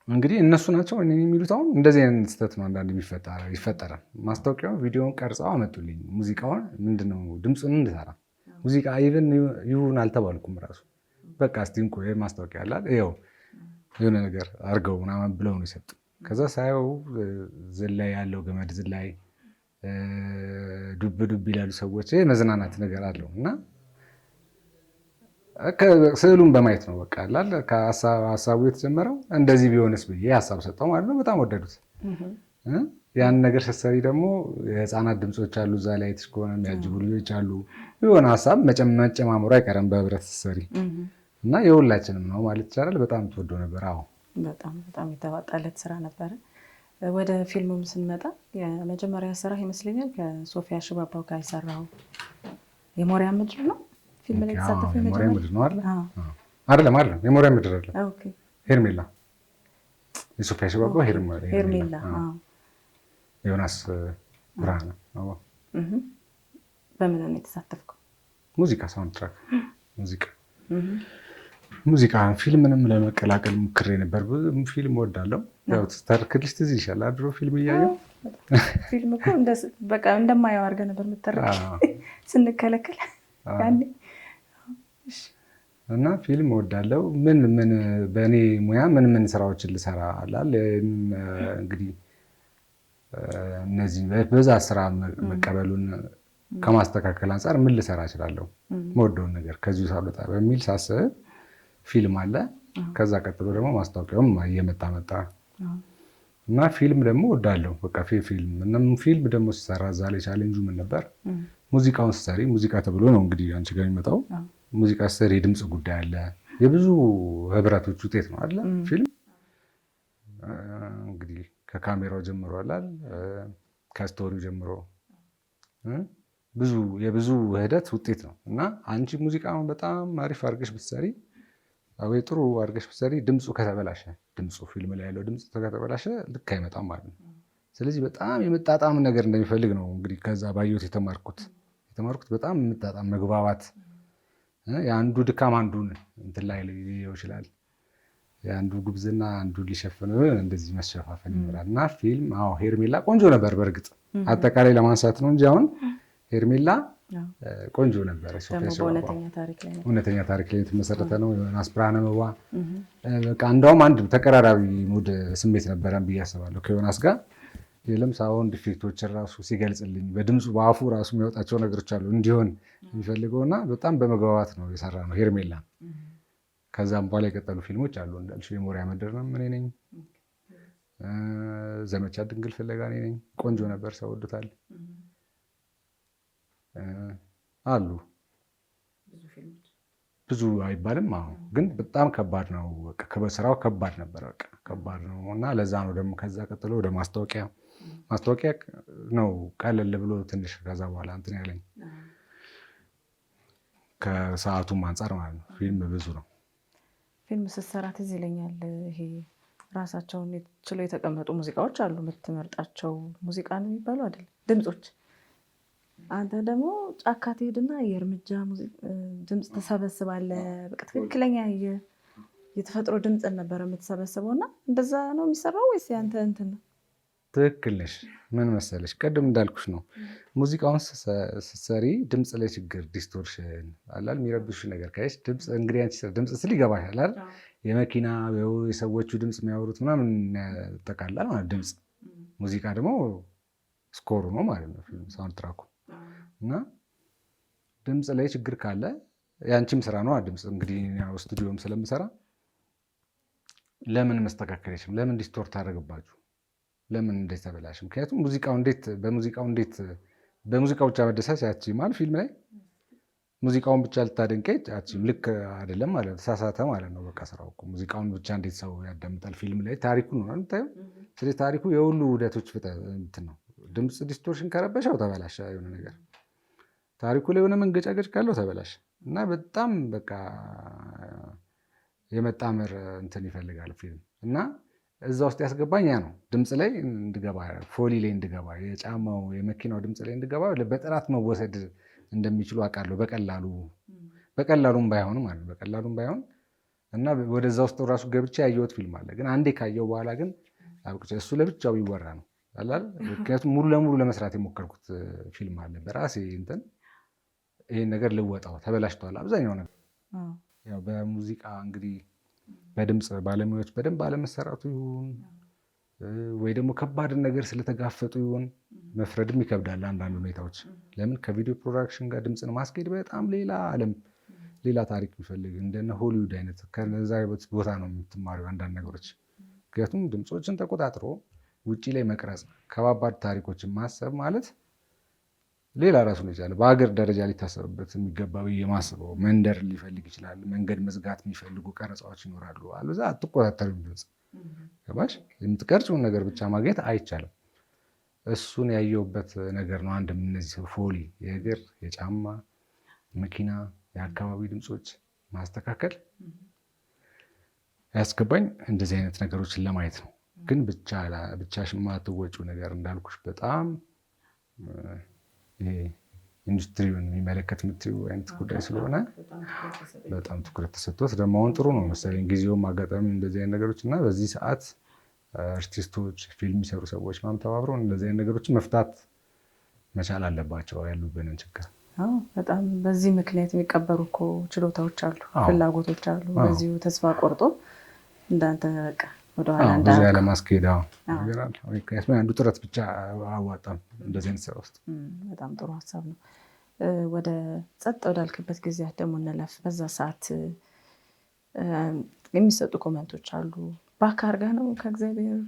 እንግዲህ እነሱ ናቸው እኔ የሚሉት። አሁን እንደዚህ አይነት ስህተት ነው አንዳንድ ይፈጠራል። ማስታወቂያውን ቪዲዮውን ቀርጸው አመጡልኝ። ሙዚቃውን ምንድነው ድምፁን እንድሰራ ሙዚቃ ኢቭን ይሁን አልተባልኩም ራሱ በቃ እስቲ እንቆ ማስታወቂያ አላል ይኸው የሆነ ነገር አድርገው ምናምን ብለው ነው የሰጡ። ከዛ ሳየው ዝላይ ያለው ገመድ ዝላይ ዱብ ይላሉ ሰዎች፣ መዝናናት ነገር አለው እና ስዕሉን በማየት ነው በቃ አላል ከሀሳቡ የተጀመረው እንደዚህ ቢሆንስ ብዬ ሀሳብ ሰጠው ማለት ነው። በጣም ወደዱት። ያን ነገር ስትሰሪ ደግሞ የህፃናት ድምፆች አሉ እዛ ላይ ከሆነ የሚያጅቡ ልጆች አሉ። የሆነ ሀሳብ መጨማመሩ አይቀርም በህብረት ስትሰሪ እና የሁላችንም ነው ማለት ይቻላል። በጣም ተወዶ ነበር። አዎ በጣም የተዋጣለት ስራ ነበረ። ወደ ፊልሙም ስንመጣ የመጀመሪያ ስራ ይመስለኛል ከሶፊያ ሽባባው ጋር የሰራው የሞሪያ ምድር ነው። ፊልም ላይ የተሳተፈው የሞሪያ ምድር ነው አይደለም? የሞሪያ ምድር አይደለም፣ ሄርሜላ። የሶፊያ ሽባባው ሄርሜላ፣ ዮናስ ብርሃነ። በምን ነው የተሳተፍከው? ሙዚቃ ሳውንድ ትራክ ሙዚቃ ፊልምንም ለመቀላቀል ሞክሬ ነበር። ፊልም ወዳለው ያው ተስተርክልሽ ትዝ ይሻላል አድሮ ፊልም እያየው ፊልም እኮ በቃ እንደማየው አድርገህ ነበር የምትተረክ ስንከለከል ያኔ። እና ፊልም ወዳለው ምን በእኔ ሙያ ምን ስራዎችን ልሰራ አላል እንግዲህ እነዚህ በዛ ስራ መቀበሉን ከማስተካከል አንጻር ምን ልሰራ እችላለሁ መወደውን ነገር ከዚሁ ሳልወጣ በሚል ሳስብ ፊልም አለ። ከዛ ቀጥሎ ደግሞ ማስታወቂያውም እየመጣ መጣ እና ፊልም ደግሞ ወዳለሁ በቃ ፊልም ደግሞ ሲሰራ እዛ ላይ ቻሌንጁ ምን ነበር? ሙዚቃውን ስትሰሪ ሙዚቃ ተብሎ ነው እንግዲህ አንቺ ጋር የሚመጣው። ሙዚቃ ስትሰሪ የድምፅ ጉዳይ አለ። የብዙ ህብረቶች ውጤት ነው አለ ፊልም እንግዲህ ከካሜራው ጀምሮ አላል ከስቶሪው ጀምሮ የብዙ ውህደት ውጤት ነው እና አንቺ ሙዚቃውን በጣም አሪፍ አድርገሽ ብትሰሪ ወይ ጥሩ አድርገሽ ብትሰሪ ድምፁ ከተበላሸ ፊልም ላይ ያለው ድምፅ ከተበላሸ ልክ አይመጣም ማለት ነው። ስለዚህ በጣም የመጣጣም ነገር እንደሚፈልግ ነው እንግዲህ ከዛ ባየሁት የተማርኩት በጣም የመጣጣም መግባባት። የአንዱ ድካም አንዱን እንትን ላይ ሊሆን ይችላል። የአንዱ ጉብዝና አንዱ ሊሸፍን እንደዚህ መሸፋፈን ይኖራል እና ፊልም ሄርሜላ ቆንጆ ነበር። በእርግጥ አጠቃላይ ለማንሳት ነው እንጂ አሁን ሄርሜላ ቆንጆ ነበረ። እውነተኛ ታሪክ ላይ የተመሰረተ ነው። ዮናስ ብርሃነ መዋ በቃ እንደውም አንድ ተቀራራቢ ሙድ ስሜት ነበረን ብዬ አስባለሁ ከዮናስ ጋር። የለም ሳውንድ ኢፌክቶችን ራሱ ሲገልጽልኝ በድምፁ በአፉ ራሱ የሚያወጣቸው ነገሮች አሉ እንዲሆን የሚፈልገውና በጣም በመግባባት ነው የሰራ ነው ሄርሜላ። ከዛም በኋላ የቀጠሉ ፊልሞች አሉ እንዳልሽው የሞሪያ ምድርም እኔ ነኝ፣ ዘመቻ ድንግል ፍለጋ እኔ ነኝ። ቆንጆ ነበር፣ ሰው ወዶታል። አሉ ብዙ አይባልም። አሁን ግን በጣም ከባድ ነው። ስራው ከባድ ነበር፣ በቃ ከባድ ነው እና ለዛ ነው ደግሞ ከዛ ቀጥሎ ወደ ማስታወቂያ ነው ቀለል ብሎ ትንሽ ከዛ በኋላ እንትን ያለኝ ከሰዓቱም አንጻር ማለት ነው። ፊልም ብዙ ነው። ፊልም ስትሰራ ትዝ ይለኛል ይሄ ራሳቸውን ችለው የተቀመጡ ሙዚቃዎች አሉ። የምትመርጣቸው ሙዚቃ ነው የሚባሉ አይደል ድምፆች። አንተ ደግሞ ጫካ ትሄድና የእርምጃ ድምፅ ትሰበስባለህ። በቃ ትክክለኛ የተፈጥሮ ድምፅን ነበረ የምትሰበስበው እና እንደዛ ነው የሚሰራው ወይስ ያንተ እንትን ነው? ትክክል ነሽ። ምን መሰለሽ ቅድም እንዳልኩሽ ነው ሙዚቃውን ስትሰሪ ድምፅ ላይ ችግር ዲስቶርሽን አላል የሚረብሽ ነገር ካየሽ ድምፅ እንግዲህ አንቺ ድምፅ ስል ይገባሻል አይደል? የመኪና የሰዎቹ ድምፅ የሚያወሩት ምናምን ያጠቃላል ማለት ድምፅ። ሙዚቃ ደግሞ ስኮሩ ነው ማለት ነው ሳውንድ ትራኩ እና ድምፅ ላይ ችግር ካለ የአንቺም ስራ ነው ድምፅ እንግዲህ ስቱዲዮም ስለምሰራ ለምን መስተካከል አይችልም? ለምን ዲስቶርት አደረግባችሁ? ለምን እንዴት ተበላሽ? ምክንያቱም በሙዚቃው ብቻ መደሳች ያቺ ማለት ፊልም ላይ ሙዚቃውን ብቻ ልታደንቀኝ አቺም ልክ አይደለም ማለት ተሳሳተ ማለት ነው። በቃ ስራው እኮ ሙዚቃውን ብቻ እንዴት ሰው ያዳምጣል? ፊልም ላይ ታሪኩ ነው የምታየው። ስለዚህ ታሪኩ የሁሉ ውደቶች እንትን ነው። ድምፅ ዲስቶርሽን ከረበሻው ተበላሸ የሆነ ነገር፣ ታሪኩ ላይ የሆነ መንገጫገጭ ካለው ተበላሸ እና በጣም በቃ የመጣመር እንትን ይፈልጋል ፊልም እና እዛ ውስጥ ያስገባኝ ያ ነው። ድምፅ ላይ እንድገባ፣ ፎሊ ላይ እንድገባ፣ የጫማው የመኪናው ድምፅ ላይ እንድገባ በጥራት መወሰድ እንደሚችሉ አውቃለሁ። በቀላሉም ባይሆን ማለት በቀላሉም ባይሆን እና ወደዛ ውስጥ ራሱ ገብቼ ያየሁት ፊልም አለ። ግን አንዴ ካየው በኋላ ግን እሱ ለብቻው ይወራ ነው አላል። ምክንያቱም ሙሉ ለሙሉ ለመስራት የሞከርኩት ፊልም አለ በራሴ እንትን ይሄን ነገር ልወጣው ተበላሽተዋል አብዛኛው ነገር። ያው በሙዚቃ እንግዲህ በድምፅ ባለሙያዎች በደንብ አለመሰራቱ ይሁን ወይ ደግሞ ከባድን ነገር ስለተጋፈጡ ይሁን መፍረድም ይከብዳል አንዳንድ ሁኔታዎች። ለምን ከቪዲዮ ፕሮዳክሽን ጋር ድምፅን ማስኬድ በጣም ሌላ ዓለም ሌላ ታሪክ የሚፈልግ እንደነ ሆሊውድ አይነት ከዛ ቦታ ነው የምትማሪው አንዳንድ ነገሮች። ምክንያቱም ድምፆችን ተቆጣጥሮ ውጭ ላይ መቅረጽ ከባባድ ታሪኮችን ማሰብ ማለት ሌላ ራሱን የቻለ በሀገር ደረጃ ሊታሰብበት የሚገባ የማስበው መንደር ሊፈልግ ይችላል። መንገድ መዝጋት የሚፈልጉ ቀረጻዎች ይኖራሉ። አለዛ አትቆጣጠሪም ድምፅ ገባሽ? የምትቀርጭውን ነገር ብቻ ማግኘት አይቻልም። እሱን ያየሁበት ነገር ነው። አንድም እነዚህ ፎሊ የእግር የጫማ መኪና የአካባቢ ድምፆች ማስተካከል ያስገባኝ እንደዚህ አይነት ነገሮችን ለማየት ነው። ግን ብቻሽን የማትወጪው ነገር እንዳልኩሽ በጣም ኢንዱስትሪውን የሚመለከት የምትይው አይነት ጉዳይ ስለሆነ በጣም ትኩረት ተሰጥቶት ደግሞ አሁን ጥሩ ነው መሰለኝ ጊዜውም አጋጣሚ እንደዚህ አይነት ነገሮች እና በዚህ ሰዓት አርቲስቶች ፊልም የሚሰሩ ሰዎች ማም ተባብረው እንደዚህ አይነት ነገሮችን መፍታት መቻል አለባቸው ያሉብንን ችግር። በጣም በዚህ ምክንያት የሚቀበሩ እኮ ችሎታዎች አሉ፣ ፍላጎቶች አሉ። በዚሁ ተስፋ ቆርጦ እንዳንተ በቃ ወደኋላ ብዙ ያለማስኬድ ነገር አለ። ምክንያቱም አንዱ ጥረት ብቻ አዋጣም እንደዚህ አይነት ስራ ውስጥ። በጣም ጥሩ ሀሳብ ነው። ወደ ጸጥ ወዳልክበት ጊዜያት ደግሞ እንለፍ። በዛ ሰዓት የሚሰጡ ኮመንቶች አሉ። ባክ አድርገህ ነው ከእግዚአብሔር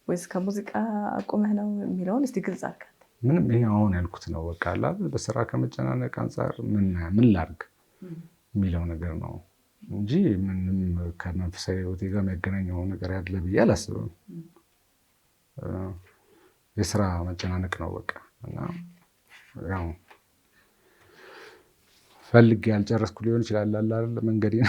ወይስ ከሙዚቃ አቁመህ ነው የሚለውን እስቲ ግልጽ አድርገህ። ምንም ይሄ አሁን ያልኩት ነው በቃ አላ በስራ ከመጨናነቅ አንጻር ምን ላድርግ የሚለው ነገር ነው እንጂ ምንም ከመንፈሳዊ ህይወቴ ጋር የሚያገናኘው ነገር ያለ ብዬ አላስብም። የስራ መጨናነቅ ነው በቃ እና ያው ፈልጌ ያልጨረስኩ ሊሆን ይችላል አይደል መንገዴን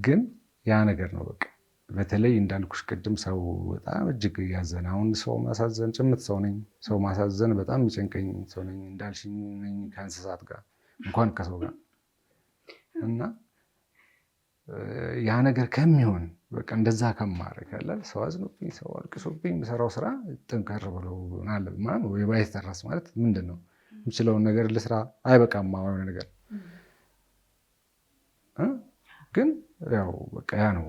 ግን ያ ነገር ነው በቃ። በተለይ እንዳልኩሽ ቅድም ሰው በጣም እጅግ እያዘነ አሁን ሰው ማሳዘን ጭምት ሰው ነኝ። ሰው ማሳዘን በጣም የሚጨንቀኝ ሰው ነኝ እንዳልሽኝ ነኝ ከእንስሳት ጋር እንኳን ከሰው ጋር እና ያ ነገር ከሚሆን በቃ እንደዛ ከማድረግ ያላል ሰው አዝኖብኝ ሰው አልቅሶብኝ የምሰራው ስራ ጠንከር ብለው ወይ ባይተራስ ማለት ምንድን ነው የምችለውን ነገር ልስራ፣ አይበቃም የሆነ ነገር ግን ያው በቃ ያ ነው።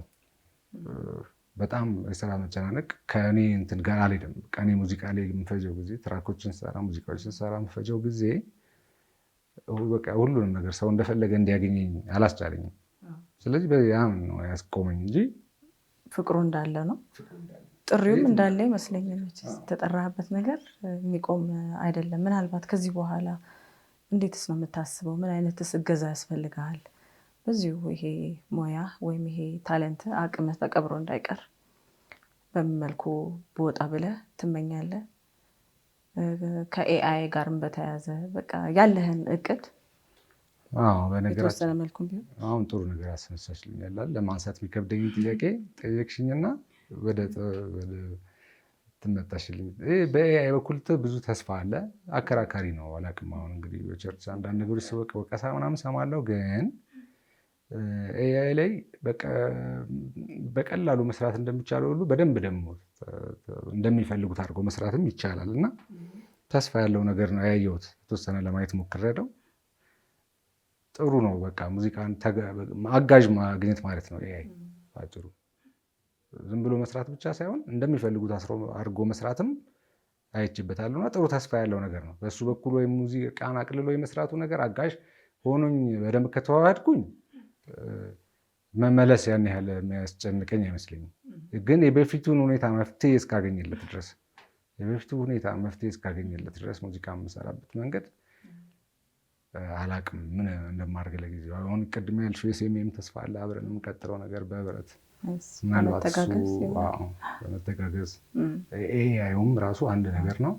በጣም የስራ መጨናነቅ ከእኔ እንትን ጋር አልሄድም። እኔ ሙዚቃ ላይ የምፈጀው ጊዜ ትራኮችን ስሰራ፣ ሙዚቃዎችን ስሰራ የምፈጀው ጊዜ በቃ ሁሉንም ነገር ሰው እንደፈለገ እንዲያገኘኝ አላስቻለኝም። ስለዚህ ያን ነው ያስቆመኝ እንጂ ፍቅሩ እንዳለ ነው፣ ጥሪውም እንዳለ ይመስለኛል። የተጠራህበት ነገር የሚቆም አይደለም። ምናልባት ከዚህ በኋላ እንዴትስ ነው የምታስበው? ምን አይነትስ እገዛ ያስፈልግሃል? በዚሁ ይሄ ሙያ ወይም ይሄ ታለንት አቅምህ ተቀብሮ እንዳይቀር በምን መልኩ በወጣ ብለህ ትመኛለህ? ከኤአይ ጋርም በተያያዘ በቃ ያለህን እቅድ የተወሰነ መልኩ ቢሆን። አሁን ጥሩ ነገር አስነሳሽልኛል። ለማንሳት የሚከብደኝ ጥያቄ ጠየቅሽኝና ወደ ትመጣሽልኝ። በኤአይ በኩል ብዙ ተስፋ አለ። አከራካሪ ነው፣ አላውቅም። አሁን እንግዲህ በቸርች አንዳንድ ነገሮች ወቀሳ ምናምን ሰማለሁ፣ ግን ኤአይ ላይ በቀላሉ መስራት እንደሚቻለው ሁሉ በደንብ ደግሞ እንደሚፈልጉት አድርጎ መስራትም ይቻላል እና ተስፋ ያለው ነገር ነው ያየሁት። የተወሰነ ለማየት ሞክሬያለሁ። ጥሩ ነው። በቃ ሙዚቃን አጋዥ ማግኘት ማለት ነው ኤአይ ባጭሩ። ዝም ብሎ መስራት ብቻ ሳይሆን እንደሚፈልጉት አድርጎ መስራትም አይችበታለሁ እና ጥሩ ተስፋ ያለው ነገር ነው በእሱ በኩል። ወይም ሙዚቃን አቅልሎ የመስራቱ ነገር አጋዥ ሆኖኝ በደንብ ከተዋሃድኩኝ መመለስ ያን ያህል የሚያስጨንቀኝ አይመስለኝም። ግን የበፊቱን ሁኔታ መፍትሄ እስካገኘለት ድረስ ሙዚቃ የምሰራበት መንገድ አላቅም ምን እንደማድረግ ለጊዜው። አሁን ቅድም ያልሽው የሴሜም ተስፋ አለ፣ አብረን የምንቀጥለው ነገር በህብረት ምናልባት በመተጋገዝ ኤአይም ራሱ አንድ ነገር ነው።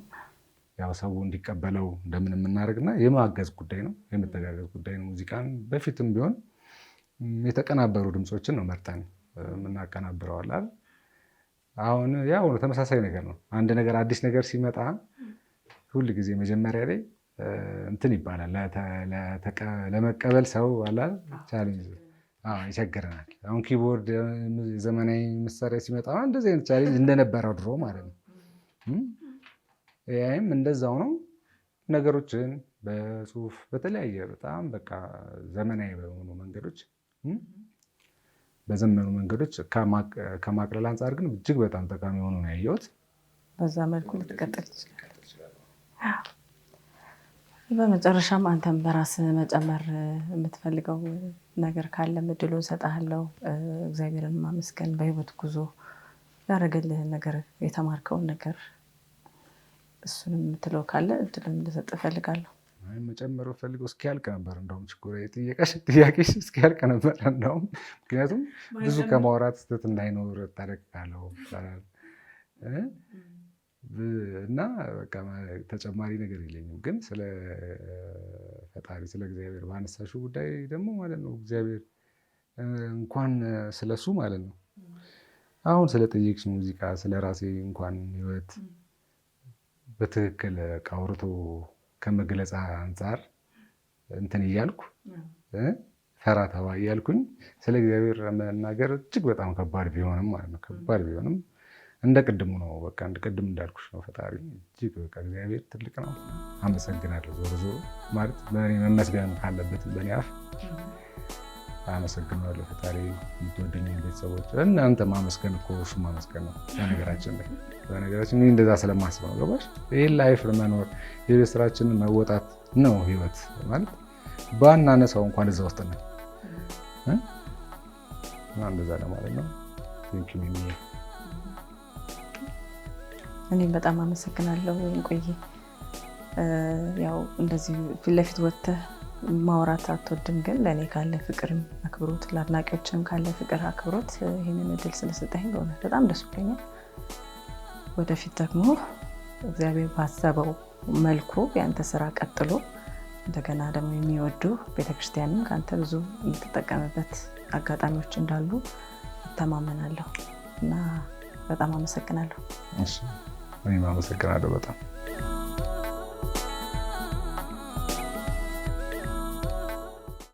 ያው ሰው እንዲቀበለው እንደምን የምናደርግና የማገዝ ጉዳይ ነው፣ የመተጋገዝ ጉዳይ ነው። ሙዚቃን በፊትም ቢሆን የተቀናበሩ ድምፆችን ነው መርጠን የምናቀናብረዋል። አሁን ያው ተመሳሳይ ነገር ነው። አንድ ነገር አዲስ ነገር ሲመጣ ሁል ጊዜ መጀመሪያ ላይ እንትን ይባላል፣ ለመቀበል ሰው አላል ቻሌንጅ ይቸግረናል። አሁን ኪቦርድ ዘመናዊ መሳሪያ ሲመጣ እንደዚህ አይነት ቻሌንጅ እንደነበረው ድሮ ማለት ነው። ኤአይም እንደዛው ነው። ነገሮችን በጽሁፍ በተለያየ በጣም በቃ ዘመናዊ በሆኑ መንገዶች በዘመኑ መንገዶች ከማቅለል አንጻር ግን እጅግ በጣም ጠቃሚ ሆኖ ነው ያየሁት። በዛ መልኩ ልትቀጥል ትችላለህ። በመጨረሻም አንተም በራስህ መጨመር የምትፈልገው ነገር ካለ እድሉን እሰጥሃለሁ። እግዚአብሔርን ማመስገን፣ በህይወት ጉዞ ያደረገልህን ነገር፣ የተማርከውን ነገር እሱንም የምትለው ካለ እድሉን እንድሰጥ እፈልጋለሁ። መጨመር ፈልገው እስኪያልቅ ነበር እንደውም ችግር ጥያቄሽ እስኪያልቅ ነበር እንደውም። ምክንያቱም ብዙ ከማውራት ስህተት እንዳይኖር ታደርጋለሁ እና በቃ ተጨማሪ ነገር የለኝም። ግን ስለ ፈጣሪ ስለ እግዚአብሔር ባነሳሽው ጉዳይ ደግሞ ማለት ነው እግዚአብሔር እንኳን ስለሱ ማለት ነው አሁን ስለጠየቅሽ ሙዚቃ ስለ ራሴ እንኳን ህይወት በትክክል አውርቶ ከመግለጽ አንጻር እንትን እያልኩ ፈራ ተባ እያልኩኝ ስለ እግዚአብሔር መናገር እጅግ በጣም ከባድ ቢሆንም ማለት ነው ከባድ ቢሆንም እንደ ቅድሙ ነው። በቃ እንደ ቅድም እንዳልኩሽ ነው። ፈጣሪ እጅግ በቃ እግዚአብሔር ትልቅ ነው። አመሰግናለሁ። ዞሮ ዞሮ ማለት በእኔ መመስገን ካለበት በእኔ አፍ አመሰግናለሁ። ፈጣሪ የምትወዱኝ ቤተሰቦች፣ እናንተ ማመስገን እኮ እሱ ማመስገን ነው። በነገራችን እኔ እንደዛ ስለማስብ ነው። ገባሽ? ይህን ላይፍ ለመኖር የቤት ስራችንን መወጣት ነው ህይወት ማለት ባናነሳው እንኳን እዛ ውስጥ ነው እና እንደዛ ለማለት ነው። እኔም በጣም አመሰግናለሁ። እንቆይ ያው እንደዚህ ፊት ለፊት ወጥተህ ማውራት አትወድም፣ ግን ለእኔ ካለ ፍቅርም አክብሮት፣ ለአድናቂዎችም ካለ ፍቅር አክብሮት ይህንን እድል ስለሰጠኝ በእውነት በጣም ደስ ብሎኛል። ወደፊት ደግሞ እግዚአብሔር ባሰበው መልኩ ያንተ ስራ ቀጥሎ እንደገና ደግሞ የሚወዱ ቤተክርስቲያንም ከአንተ ብዙ የምትጠቀምበት አጋጣሚዎች እንዳሉ እተማመናለሁ እና በጣም አመሰግናለሁ። እኔም አመሰግናለሁ በጣም